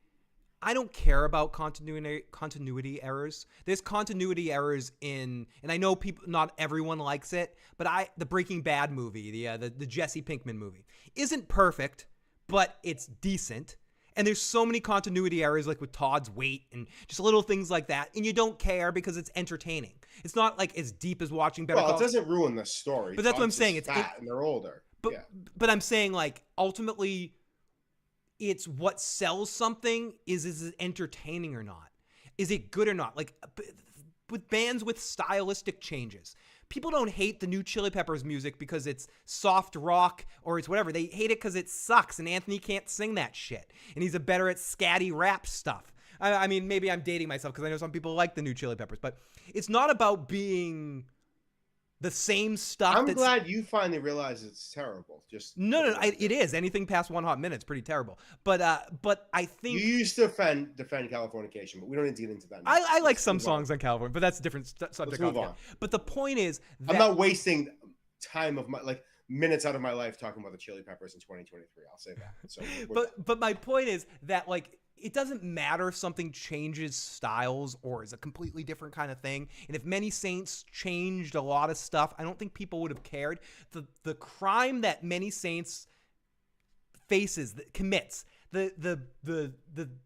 I don't care about continuity errors. There's continuity errors in, and I know people, not everyone likes it, but the Breaking Bad movie, the Jesse Pinkman movie, isn't perfect, but it's decent. And there's so many continuity errors, like with Todd's weight and just little things like that, and you don't care because it's entertaining. It's not like as deep as watching Better Call. Well, it doesn't ruin the story. But that's Todd's what I'm saying. It's fat and they're older. But I'm saying, like, ultimately, it's what sells something is it entertaining or not? Is it good or not? Like, with bands with stylistic changes. People don't hate the new Chili Peppers music because it's soft rock or it's whatever. They hate it because it sucks and Anthony can't sing that shit. And he's better at scatty rap stuff. I mean, maybe I'm dating myself because I know some people like the new Chili Peppers. But it's not about being the same stuff. I'm glad you finally realize it's terrible. Just no, it is. Anything past 1 hot minute's pretty terrible. But I think you used to defend Californication, but we don't need to get into that now. I like some songs on California, but that's a different subject. Let's move on. But the point is that I'm not wasting time of my minutes out of my life talking about the Chili Peppers in 2023. I'll say that. So, but my point is that, like, it doesn't matter if something changes styles or is a completely different kind of thing. And if Many Saints changed a lot of stuff, I don't think people would have cared. The crime that Many Saints commits, the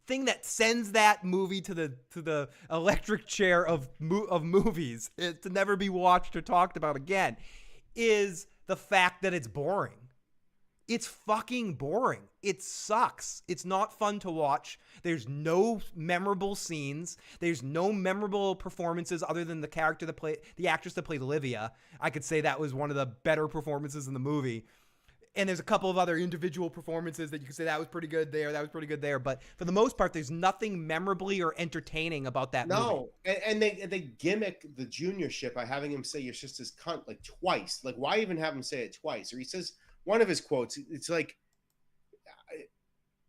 thing that sends that movie to the electric chair of movies to never be watched or talked about again, is the fact that it's boring. It's fucking boring. It sucks. It's not fun to watch. There's no memorable scenes. There's no memorable performances other than the actress that played Olivia. I could say that was one of the better performances in the movie. And there's a couple of other individual performances that you could say that was pretty good there, that was pretty good there. But for the most part, there's nothing memorably or entertaining about that movie. No, and they gimmick the juniorship by having him say your sister's cunt like twice. Like, why even have him say it twice? Or he says one of his quotes, it's like,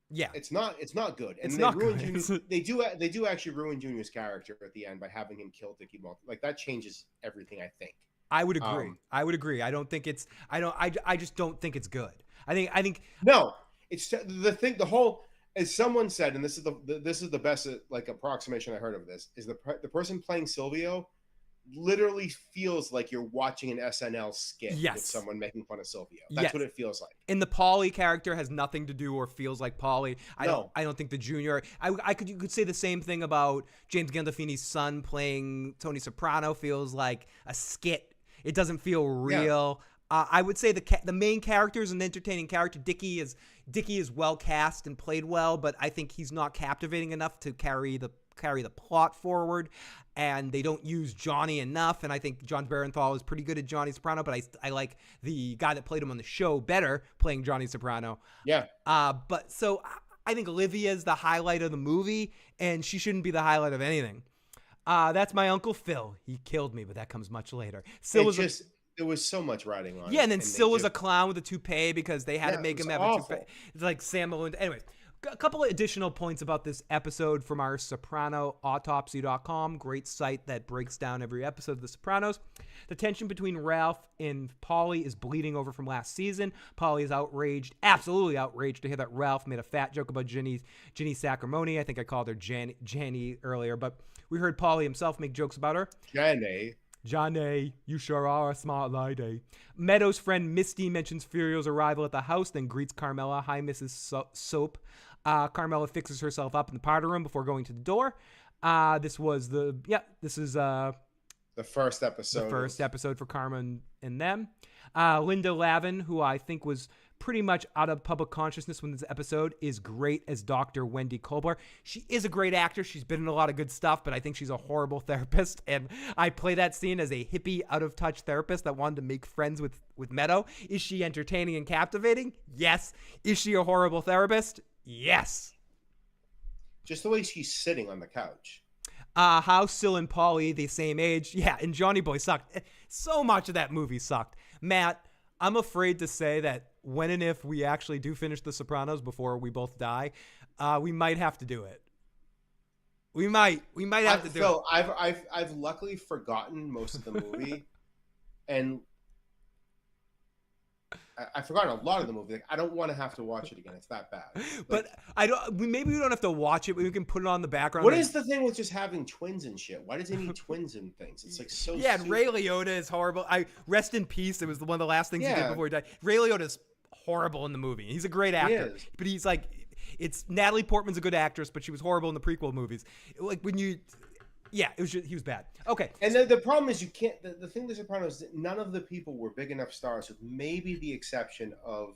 yeah, it's not good. And it's they not ruin good. they do actually ruin Junior's character at the end by having him kill Dickie Multi. Like, that changes everything, I think. I would agree. I don't think it's. I just don't think it's good. I think. No, it's the thing. The whole, as someone said, and this is the best like approximation I heard of this, is the person playing Silvio literally feels like you're watching an SNL skit with someone making fun of Silvio. That's what it feels like. And the Paulie character has nothing to do or feels like Paulie. I don't think the Junior. You could say the same thing about James Gandolfini's son playing Tony Soprano. Feels like a skit. It doesn't feel real. Yeah. I would say the main character is an entertaining character. Dickie is well cast and played well, but I think he's not captivating enough to carry the plot forward. And they don't use Johnny enough. And I think John Barenthal is pretty good at Johnny Soprano, but I like the guy that played him on the show better playing Johnny Soprano. Yeah. But so I think Olivia is the highlight of the movie, and she shouldn't be the highlight of anything. That's my Uncle Phil. He killed me, but that comes much later. There was so much riding on it. Yeah, and then Sil was a clown with a toupee because they had to make him have awful. a toupee. It's like Sam Malone. Anyways, a couple of additional points about this episode from our SopranoAutopsy.com. Great site that breaks down every episode of The Sopranos. The tension between Ralph and Paulie is bleeding over from last season. Paulie is outraged, absolutely outraged, to hear that Ralph made a fat joke about Ginny Sacrimoni. I think I called her Jenny earlier, but we heard Paulie himself make jokes about her. Johnny, you sure are a smart lady. Meadow's friend Misty mentions Furio's arrival at the house, then greets Carmella. Hi, Mrs. Soap. Carmella fixes herself up in the party room before going to the door. This is the first episode. The first episode for Karma and them. Linda Lavin, who I think was pretty much out of public consciousness when this episode, is great as Dr. Wendy Colbert. She is a great actor. She's been in a lot of good stuff, but I think she's a horrible therapist. And I play that scene as a hippie, out-of-touch therapist that wanted to make friends with Meadow. Is she entertaining and captivating? Yes. Is she a horrible therapist? Yes. Just the way she's sitting on the couch. How Sil and Paulie, the same age. Yeah, and Johnny Boy sucked. So much of that movie sucked. Matt, I'm afraid to say that when and if we actually do finish The Sopranos before we both die, we might have to do it. We might have to do it. I've luckily forgotten most of the movie, and I forgot a lot of the movie. Like, I don't want to have to watch it again. It's that bad. But maybe we don't have to watch it, but we can put it on the background. What is the thing with just having twins and shit? Why does he need twins and things? It's like so. Yeah, and stupid. Ray Liotta is horrible. Rest in peace. It was one of the last things he did before he died. Ray Liotta is horrible in the movie. He's a great actor, but he's like, it's Natalie Portman's a good actress, but she was horrible in the prequel movies. Like when you. Yeah, it was he was bad. Okay. And the problem is you can't. The thing with Sopranos is that none of the people were big enough stars, with maybe the exception of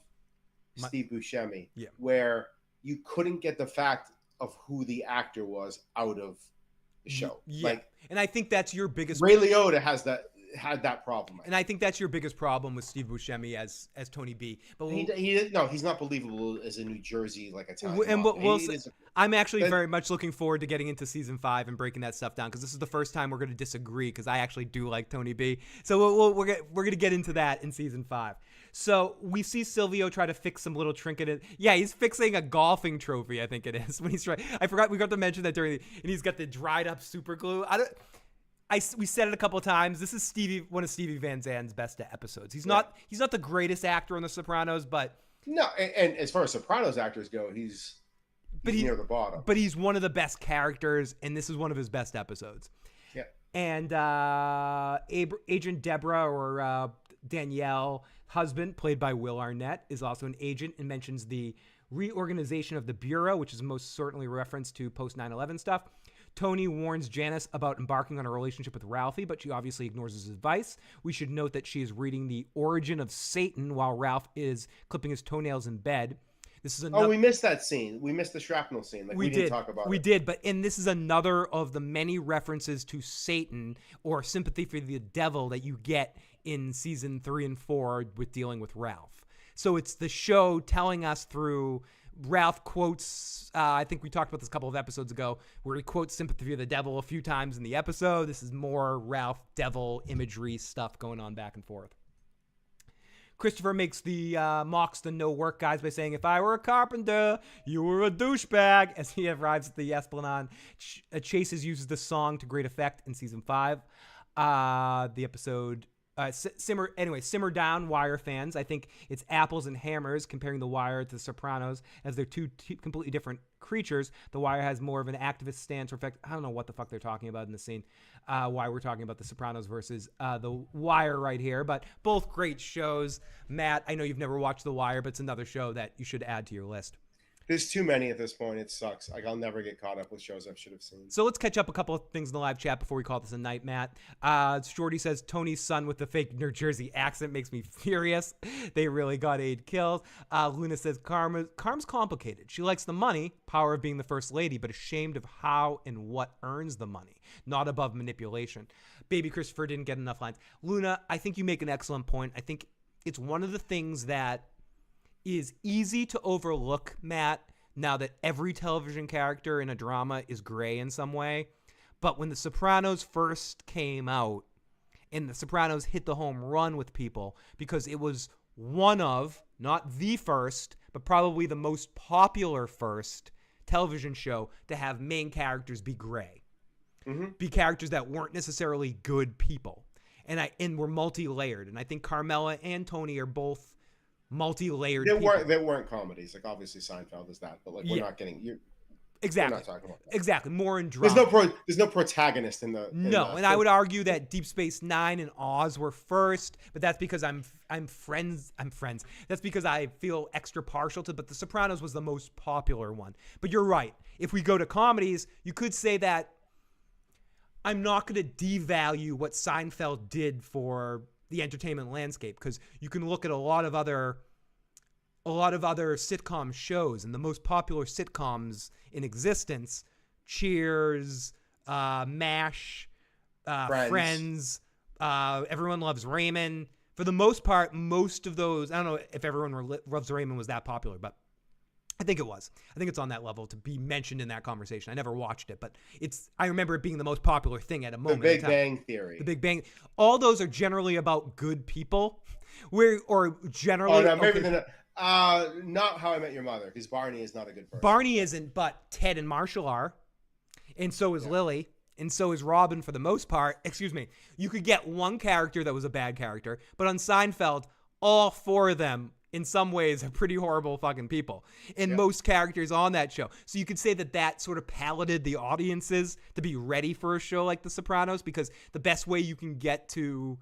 Steve Buscemi, where you couldn't get the fact of who the actor was out of the show. Yeah. Like, and I think that's your biggest. Ray Liotta had that problem. And I think that's your biggest problem with Steve Buscemi as Tony B. But he's not believable as a New Jersey like Italian. And I'm actually very much looking forward to getting into season 5 and breaking that stuff down, because this is the first time we're going to disagree, because I actually do like Tony B. So we're going to get into that in season 5. So we see Silvio try to fix some little trinket. Yeah, he's fixing a golfing trophy, I think it is. When he's trying, I forgot we got to mention that and he's got the dried up super glue. We said it a couple of times. This is one of Stevie Van Zandt's best episodes. He's not the greatest actor on The Sopranos, but no. And as far as Sopranos actors go, he's near the bottom. But he's one of the best characters, and this is one of his best episodes. Yeah. And Agent Deborah, or Danielle, husband, played by Will Arnett, is also an agent and mentions the reorganization of the Bureau, which is most certainly a reference to post 9/11 stuff. Tony warns Janice about embarking on a relationship with Ralphie, but she obviously ignores his advice. We should note that she is reading The Origin of Satan while Ralph is clipping his toenails in bed. This is another... Oh, we missed that scene. We missed the shrapnel scene. Like, we didn't talk about it. We did, but this is another of the many references to Satan or sympathy for the devil that you get in season 3 and 4 with dealing with Ralph. So it's the show telling us through... Ralph quotes, I think we talked about this a couple of episodes ago, where he quotes sympathy for the devil a few times in the episode. This is more Ralph devil imagery stuff going on back and forth. Christopher mocks the no work guys by saying, "If I were a carpenter, you were a douchebag," as he arrives at the Esplanade. Chases uses the song to great effect in season 5. The episode... Simmer down, Wire fans. I think it's apples and hammers comparing The Wire to The Sopranos, as they're two completely different creatures. The Wire has more of an activist stance. Or I don't know what the fuck they're talking about in the scene. Why we're talking about The Sopranos versus The Wire right here. But both great shows. Matt, I know you've never watched The Wire, but it's another show that you should add to your list. There's too many at this point. It sucks. Like, I'll never get caught up with shows I should have seen. So let's catch up a couple of things in the live chat before we call this a night, Matt. Shorty says, Tony's son with the fake New Jersey accent makes me furious. They really got Aid killed. Luna says, Carm's complicated. She likes the money, power of being the first lady, but ashamed of how and what earns the money, not above manipulation. Baby Christopher didn't get enough lines. Luna, I think you make an excellent point. I think it's one of the things that is easy to overlook, Matt, now that every television character in a drama is gray in some way. But when The Sopranos first came out, and The Sopranos hit the home run with people, because it was one of, not the first, but probably the most popular first television show to have main characters be gray. Mm-hmm. Be characters that weren't necessarily good people. And were multi-layered. And I think Carmela and Tony are both multi-layered people. They weren't comedies. Like, obviously Seinfeld is that, but like, we're not getting you. Exactly. We're not talking about that. Exactly. More in drama. There's no protagonist in the. And I would argue that Deep Space Nine and Oz were first, but that's because I'm friends. That's because I feel extra partial to. But The Sopranos was the most popular one. But you're right. If we go to comedies, you could say that I'm not going to devalue what Seinfeld did for the entertainment landscape, because you can look at a lot of other sitcom shows, and the most popular sitcoms in existence, Cheers, MASH, Friends, Everyone Loves Raymond. For the most part, most of those, I don't know if Everyone Loves Raymond was that popular, but I think it was. I think it's on that level to be mentioned in that conversation. I never watched it, but I remember it being the most popular thing at a moment. The Big Bang Theory. The Big Bang. All those are generally about good people. Maybe they're not How I Met Your Mother, because Barney is not a good person. Barney isn't, but Ted and Marshall are, and so is Lily, and so is Robin for the most part. Excuse me. You could get one character that was a bad character, but on Seinfeld, all 4 of them in some ways are pretty horrible fucking people. And most characters on that show. So you could say that sort of paletted the audiences to be ready for a show like The Sopranos, because the best way you can get to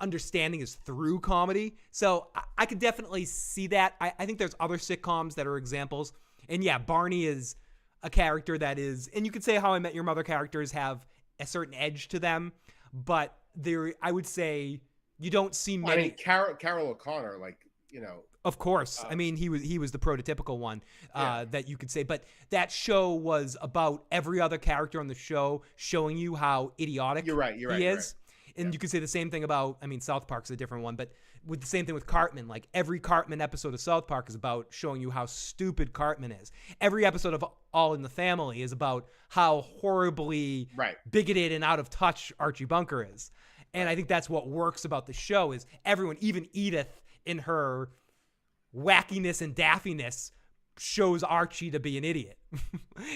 understanding is through comedy. So I could definitely see that. I think there's other sitcoms that are examples. And yeah, Barney is a character that is, and you could say How I Met Your Mother characters have a certain edge to them, but I would say you don't see many. I mean, Carol O'Connor, like, you know. Of course. I mean, he was the prototypical one that you could say. But that show was about every other character on the show showing you how idiotic he is. Right. And you could say the same thing about, I mean, South Park's a different one, but with the same thing with Cartman. Like, every Cartman episode of South Park is about showing you how stupid Cartman is. Every episode of All in the Family is about how horribly bigoted and out of touch Archie Bunker is. And I think that's what works about the show is everyone, even Edith in her wackiness and daffiness, shows Archie to be an idiot.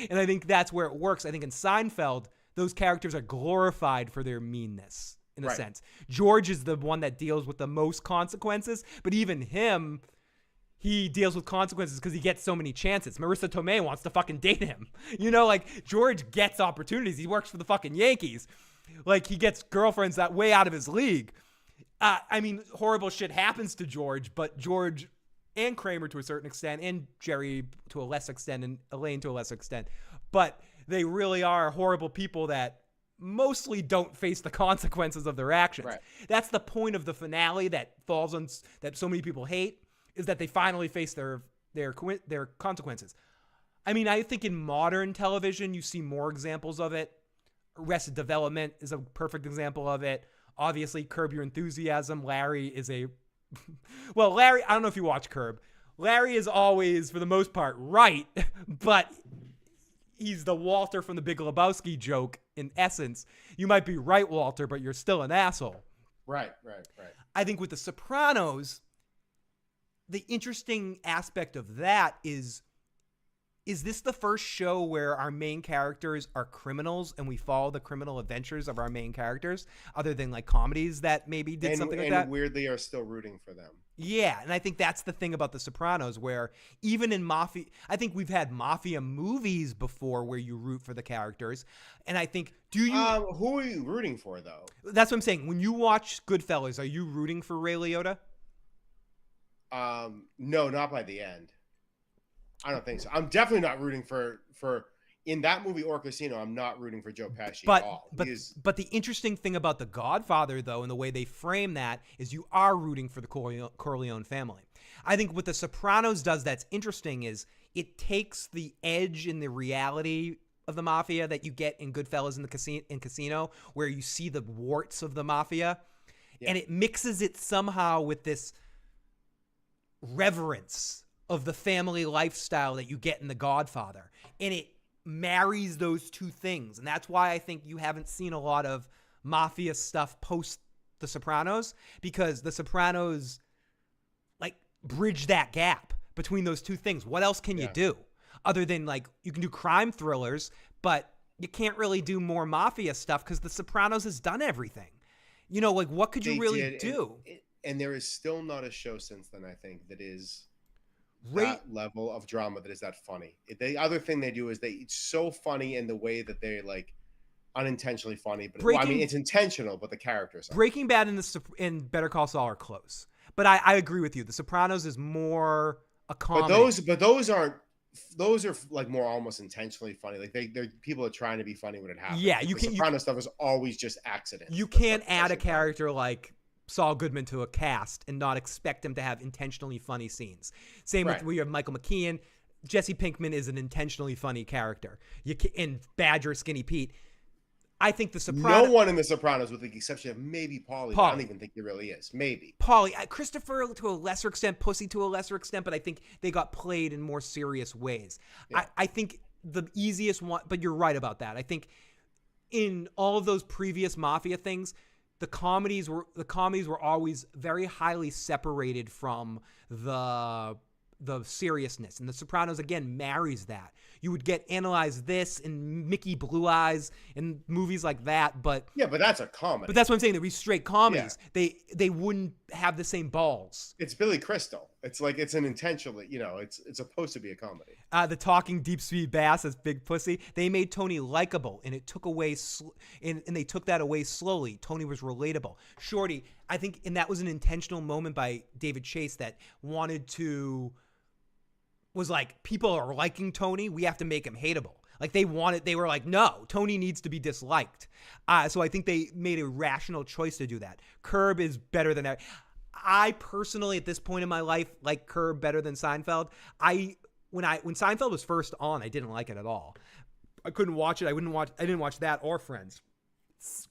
And I think that's where it works. I think in Seinfeld, those characters are glorified for their meanness, in a sense. George is the one that deals with the most consequences, but even him, he deals with consequences because he gets so many chances. Marissa Tomei wants to fucking date him. You know, like, George gets opportunities. He works for the fucking Yankees. Like, he gets girlfriends that way out of his league. I mean, horrible shit happens to George, but George and Kramer to a certain extent, and Jerry to a lesser extent, and Elaine to a lesser extent, but they really are horrible people that mostly don't face the consequences of their actions. Right. That's the point of the finale that falls on, that so many people hate, is that they finally face their consequences. I mean, I think in modern television, you see more examples of it. Arrested Development is a perfect example of it. Obviously, Curb Your Enthusiasm. Larry is well, Larry, I don't know if you watch Curb. Larry is always, for the most part, right, but he's the Walter from the Big Lebowski joke in essence. You might be right, Walter, but you're still an asshole. Right. I think with The Sopranos, the interesting aspect of that is this the first show where our main characters are criminals and we follow the criminal adventures of our main characters, other than like comedies that maybe did something like that? And weirdly are still rooting for them. Yeah, and I think that's the thing about The Sopranos, where even in Mafia, I think we've had Mafia movies before where you root for the characters, and I think, who are you rooting for, though? That's what I'm saying. When you watch Goodfellas, are you rooting for Ray Liotta? No, not by the end. I don't think so. I'm definitely not rooting for in that movie or Casino. I'm not rooting for Joe Pesci at all. But the interesting thing about The Godfather, though, and the way they frame that, is you are rooting for the Corleone family. I think what The Sopranos does that's interesting is it takes the edge in the reality of the mafia that you get in Goodfellas in Casino, where you see the warts of the mafia, and it mixes it somehow with this reverence of the family lifestyle that you get in The Godfather. And it marries those two things. And that's why I think you haven't seen a lot of mafia stuff post The Sopranos, because The Sopranos like bridge that gap between those two things. What else can you do other than, like, you can do crime thrillers, but you can't really do more mafia stuff because The Sopranos has done everything. You know, like, what could you really do? And there is still not a show since then, I think, that is that level of drama that is that funny. The other thing they do is it's so funny in the way that they're like unintentionally funny, but I mean, it's intentional, but the characters are. Breaking Bad and Better Call Saul are close, but I agree with you. The Sopranos is more a comedy. But those are like more almost intentionally funny. Like they're people are trying to be funny when it happens. Yeah, the Sopranos stuff is always just accidents. You can't add a character like Saul Goodman to a cast and not expect him to have intentionally funny scenes. Same with we have Michael McKean. Jesse Pinkman is an intentionally funny character. And Badger, Skinny Pete. I think The Sopranos. No one in The Sopranos, with the exception of maybe Paulie. I don't even think he really is. Maybe Paulie, Christopher to a lesser extent, Pussy to a lesser extent, but I think they got played in more serious ways. Yeah. I think the easiest one, but you're right about that. I think in all of those previous mafia things, the comedies were always very highly separated from the the seriousness, and The Sopranos again marries that. You would get Analyze This and Mickey Blue Eyes and movies like that, but yeah, but that's a comedy. But that's what I'm saying. They'd be straight comedies. Yeah. They wouldn't have the same balls. It's Billy Crystal. It's like it's an intentionally, it's supposed to be a comedy. The talking deep speed bass as Big Pussy. They made Tony likable, and it took away, and they took that away slowly. Tony was relatable. Shorty, I think, and that was an intentional moment by David Chase that was like, people are liking Tony. We have to make him hateable. Like they were like, no, Tony needs to be disliked. So I think they made a rational choice to do that. Curb is better than that. I personally, at this point in my life, like Curb better than Seinfeld. When Seinfeld was first on, I didn't like it at all. I couldn't watch it. I didn't watch that or Friends.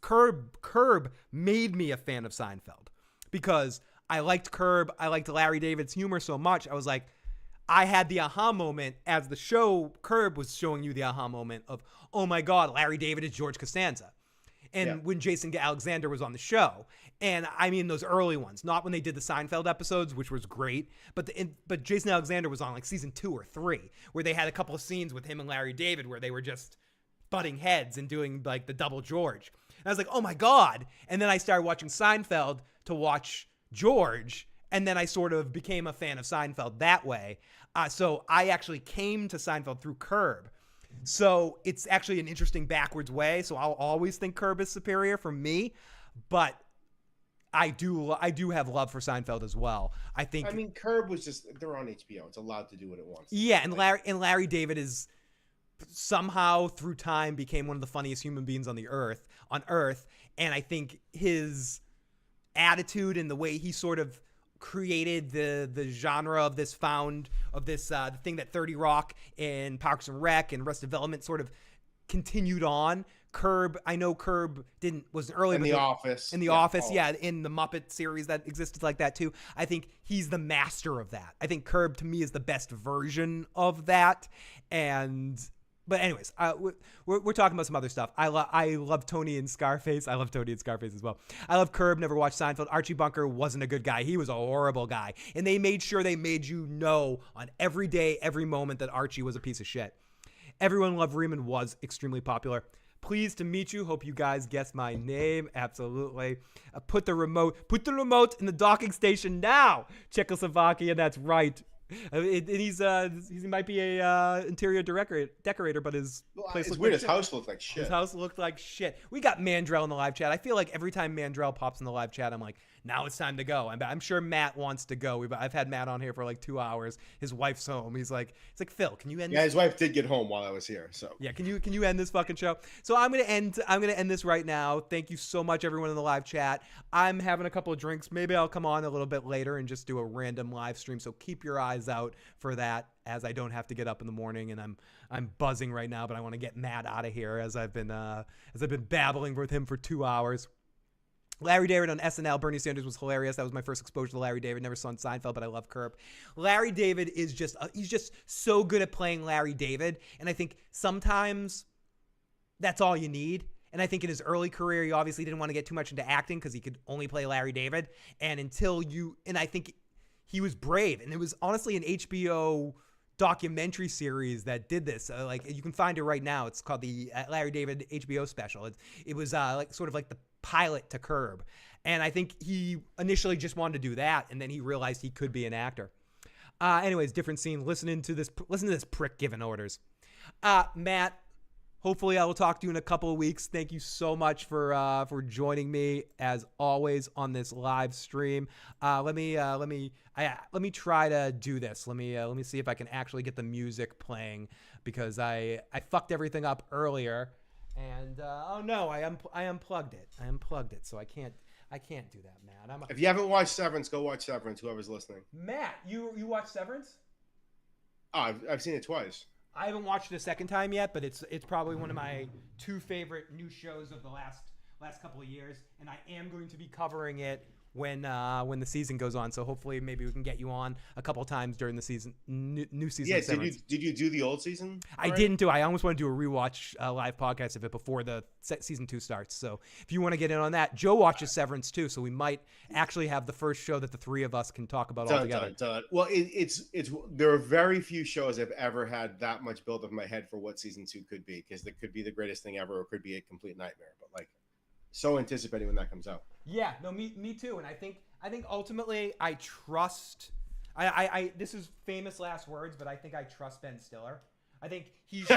Curb made me a fan of Seinfeld because I liked Curb. I liked Larry David's humor so much. I was like, I had the aha moment as the show Curb was showing you the aha moment of, oh my God, Larry David is George Costanza. And when Jason Alexander was on the show, and I mean those early ones, not when they did the Seinfeld episodes, which was great, but Jason Alexander was on like season 2 or 3, where they had a couple of scenes with him and Larry David where they were just butting heads and doing like the double George. And I was like, oh my God. And then I started watching Seinfeld to watch George, and then I sort of became a fan of Seinfeld that way. So I actually came to Seinfeld through Curb. So it's actually an interesting backwards way. So I'll always think Curb is superior for me, but I do have love for Seinfeld as well. I mean, Curb was just, they're on HBO. It's allowed to do what it wants. Yeah, and Larry David is somehow through time became one of the funniest human beings on Earth. And I think his attitude and the way he sort of created the genre of this the thing that 30 Rock and Parks and Rec and Arrested Development sort of continued on. Curb, I know Curb was early in The Office. In The Office, in the Muppet series that existed like that too. I think he's the master of that. I think Curb to me is the best version of that. But anyways, we're talking about some other stuff. I love Tony and Scarface. I love Tony and Scarface as well. I love Curb. Never watched Seinfeld. Archie Bunker wasn't a good guy. He was a horrible guy. And they made sure they made you know on every day, every moment that Archie was a piece of shit. Everyone Loved Raymond was extremely popular. Pleased to meet you. Hope you guys guessed my name. Absolutely. Put the remote in the docking station now. Czechoslovakia. That's right. He might be a interior decorator, but his place it's weird. His house looked like shit. His house looked like shit. We got Mandrell in the live chat. I feel like every time Mandrell pops in the live chat, I'm like, now it's time to go. I'm sure Matt wants to go. I've had Matt on here for like 2 hours. His wife's home. He's like, Phil, can you end? Yeah, his wife did get home while I was here. So yeah, can you end this fucking show? So I'm gonna end this right now. Thank you so much, everyone in the live chat. I'm having a couple of drinks. Maybe I'll come on a little bit later and just do a random live stream. So keep your eyes out for that, as I don't have to get up in the morning, and I'm buzzing right now, but I want to get Matt out of here as I've been babbling with him for 2 hours. Larry David on SNL. Bernie Sanders was hilarious. That was my first exposure to Larry David. Never saw Seinfeld, but I love Curb. Larry David is he's just so good at playing Larry David, and I think sometimes that's all you need. And I think in his early career, he obviously didn't want to get too much into acting because he could only play Larry David. And I think he was brave. And it was honestly an HBO documentary series that did this. You can find it right now. It's called the Larry David HBO special. It was sort of like the pilot to Curb. And I think he initially just wanted to do that, and then he realized he could be an actor. Anyways, different scene. Listen to this prick giving orders. Matt, hopefully I will talk to you in a couple of weeks. Thank you so much for joining me as always on this live stream. Let me try to do this. Let me see if I can actually get the music playing, because I fucked everything up earlier. And oh no, I unplugged it. So I can't do that, Matt. If you haven't watched Severance, go watch Severance. Whoever's listening. Matt, you watched Severance? Oh, I've seen it twice. I haven't watched it a second time yet, but it's probably one of my 2 favorite new shows of the last couple of years, and I am going to be covering it when the season goes on. So hopefully maybe we can get you on a couple times during the season, new season. Yeah, of Severance. did you do the old season? I didn't do. I almost want to do a rewatch live podcast of it before the season 2 starts. So if you want to get in on that, Joe watches Severance too, so we might actually have the first show that the three of us can talk about all together. Well, it's there are very few shows I've ever had that much build up in my head for what season 2 could be, because it could be the greatest thing ever, or it could be a complete nightmare. But like, so anticipating when that comes out. Yeah, no, me too. And I think ultimately I trust. I this is famous last words, but I think I trust Ben Stiller. I think he's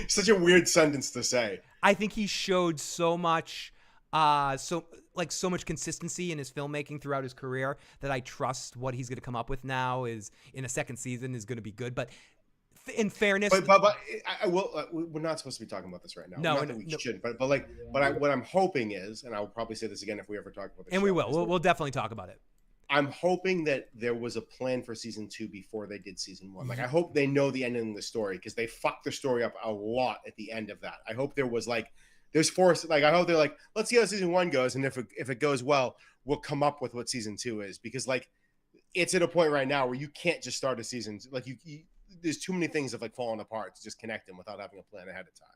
such a weird sentence to say. I think he showed so much, so much consistency in his filmmaking throughout his career that I trust what he's going to come up with now is in a second season is going to be good. But in fairness, but I will. We're not supposed to be talking about this right now. No, not that we shouldn't. But what I'm hoping is, and I'll probably say this again if we ever talk about this. And we will. We'll definitely talk about it. I'm hoping that there was a plan for season 2 before they did season 1. Like, I hope they know the ending of the story, because they fucked the story up a lot at the end of that. I hope there was there's force. Like, I hope they're like, let's see how season 1 goes, and if it goes well, we'll come up with what season 2 is, because like, it's at a point right now where you can't just start a season. Like, you there's too many things that like falling apart to just connect them without having a plan ahead of time.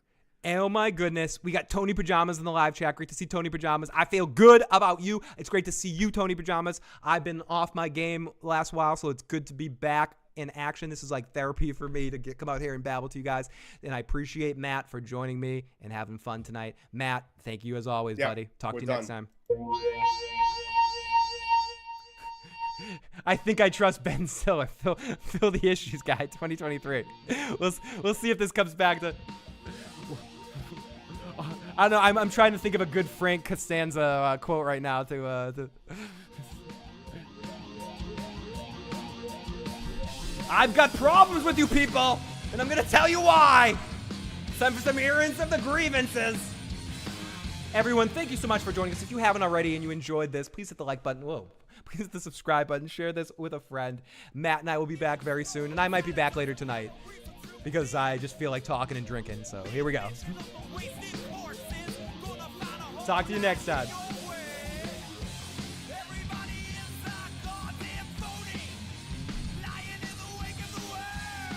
Oh my goodness. We got Tony Pajamas in the live chat. Great to see Tony Pajamas. I feel good about you. It's great to see you, Tony Pajamas. I've been off my game last while, so it's good to be back in action. This is like therapy for me to come out here and babble to you guys. And I appreciate Matt for joining me and having fun tonight. Matt, thank you as always, buddy. Talk to you next time. I think I trust Ben Stiller. Fill the issues, guy. 2023. We'll see if this comes back to. I don't know. I'm trying to think of a good Frank Costanza quote right now to. I've got problems with you people, and I'm gonna tell you why. Time for some hearings of the grievances. Everyone, thank you so much for joining us. If you haven't already and you enjoyed this, please hit the like button. Whoa. Please hit the subscribe button. Share this with a friend. Matt and I will be back very soon, and I might be back later tonight because I just feel like talking and drinking. So here we go. Talk to you next time.